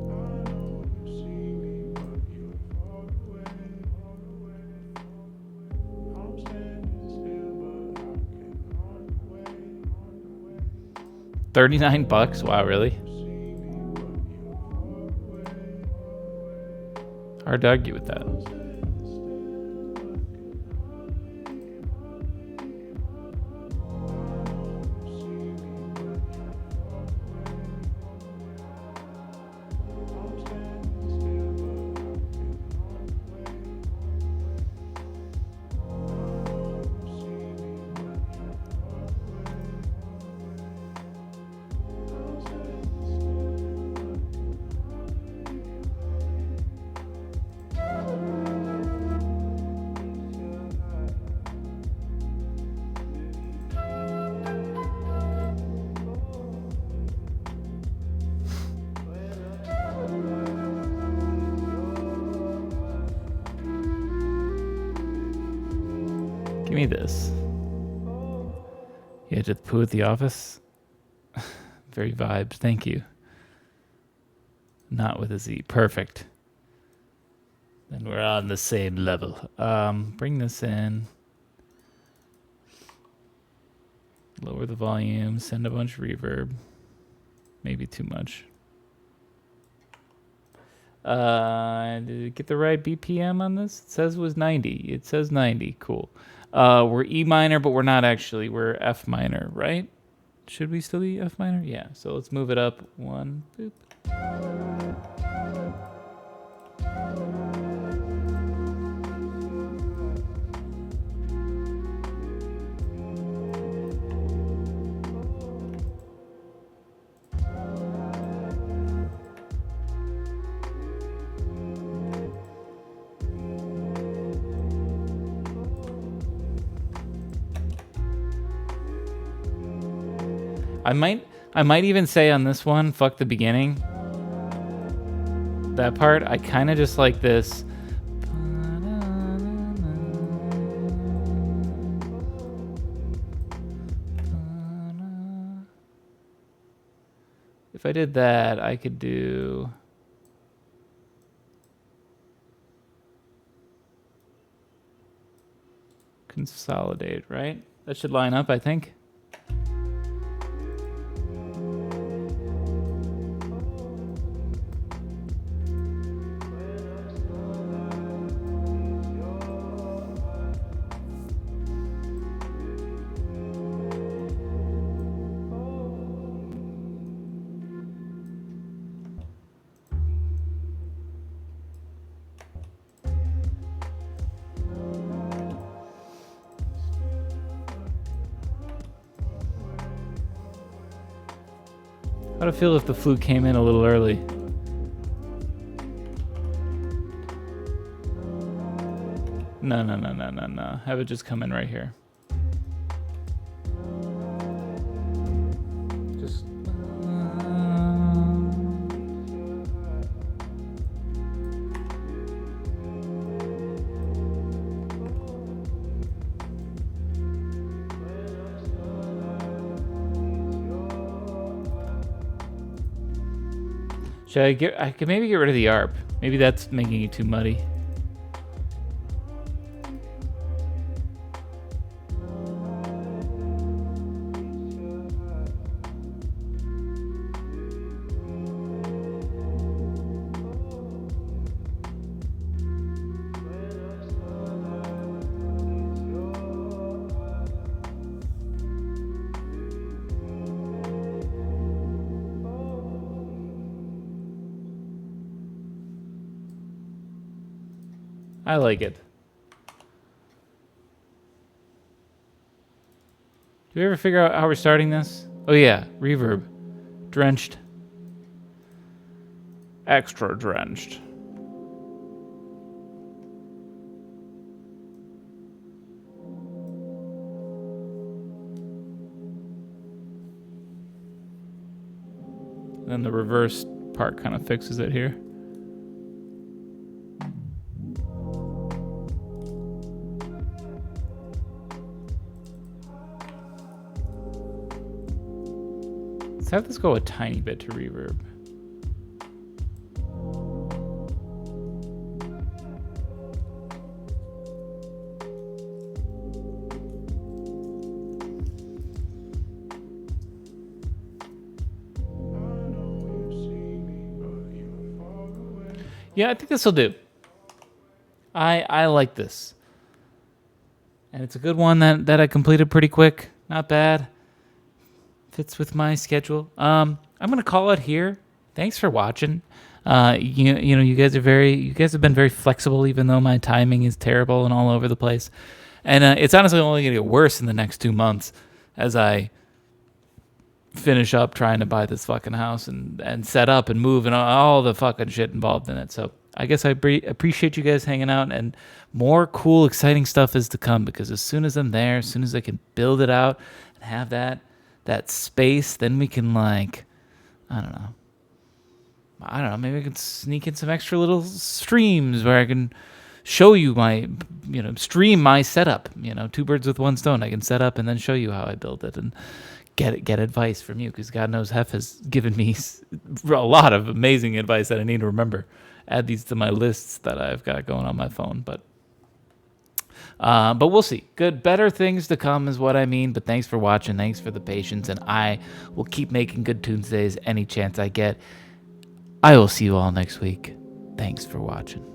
$39? Wow, really? Hard to argue with that. Give me this. You had to poo at the office? Very vibes. Thank you. Not with a Z. Perfect. Then we're on the same level. Bring this in. Lower the volume. Send a bunch of reverb. Maybe too much. Did it get the right BPM on this? It says it was 90. It says 90. Cool. We're E minor, but we're not actually. We're F minor, right? Should we still be F minor? Yeah. So let's move it up one. Boop. I might even say on this one, fuck the beginning. That part, I kind of just like this. If I did that, I could do... Consolidate, right? That should line up, I think. How'd it feel if the flute came in a little early? No. Have it just come in right here. Just... I could maybe get rid of the ARP. Maybe that's making it too muddy. I like it. Do we ever figure out how we're starting this? Oh yeah, reverb. Drenched. Extra drenched. Then the reverse part kind of fixes it here. Let's have this go a tiny bit to reverb. Yeah, I think this will do. I like this. And it's a good one that I completed pretty quick. Not bad. Fits with my schedule. I'm gonna call it here. Thanks for watching. You know, you guys have been very flexible, even though my timing is terrible and all over the place. And it's honestly only gonna get worse in the next 2 months as I finish up trying to buy this fucking house and set up and move and all the fucking shit involved in it. So I guess I appreciate you guys hanging out, and more cool, exciting stuff is to come, because as soon as I'm there, as soon as I can build it out and have that space, then we can, like, I don't know, maybe I can sneak in some extra little streams where I can show you my, stream my setup, 2 birds with 1 stone. I can set up and then show you how I build it and get advice from you, because God knows Hef has given me a lot of amazing advice that I need to remember. Add these to my lists that I've got going on my phone, but we'll see. Better things to come is what I mean. But thanks for watching. Thanks for the patience. And I will keep making good Tunesdays any chance I get. I will see you all next week. Thanks for watching.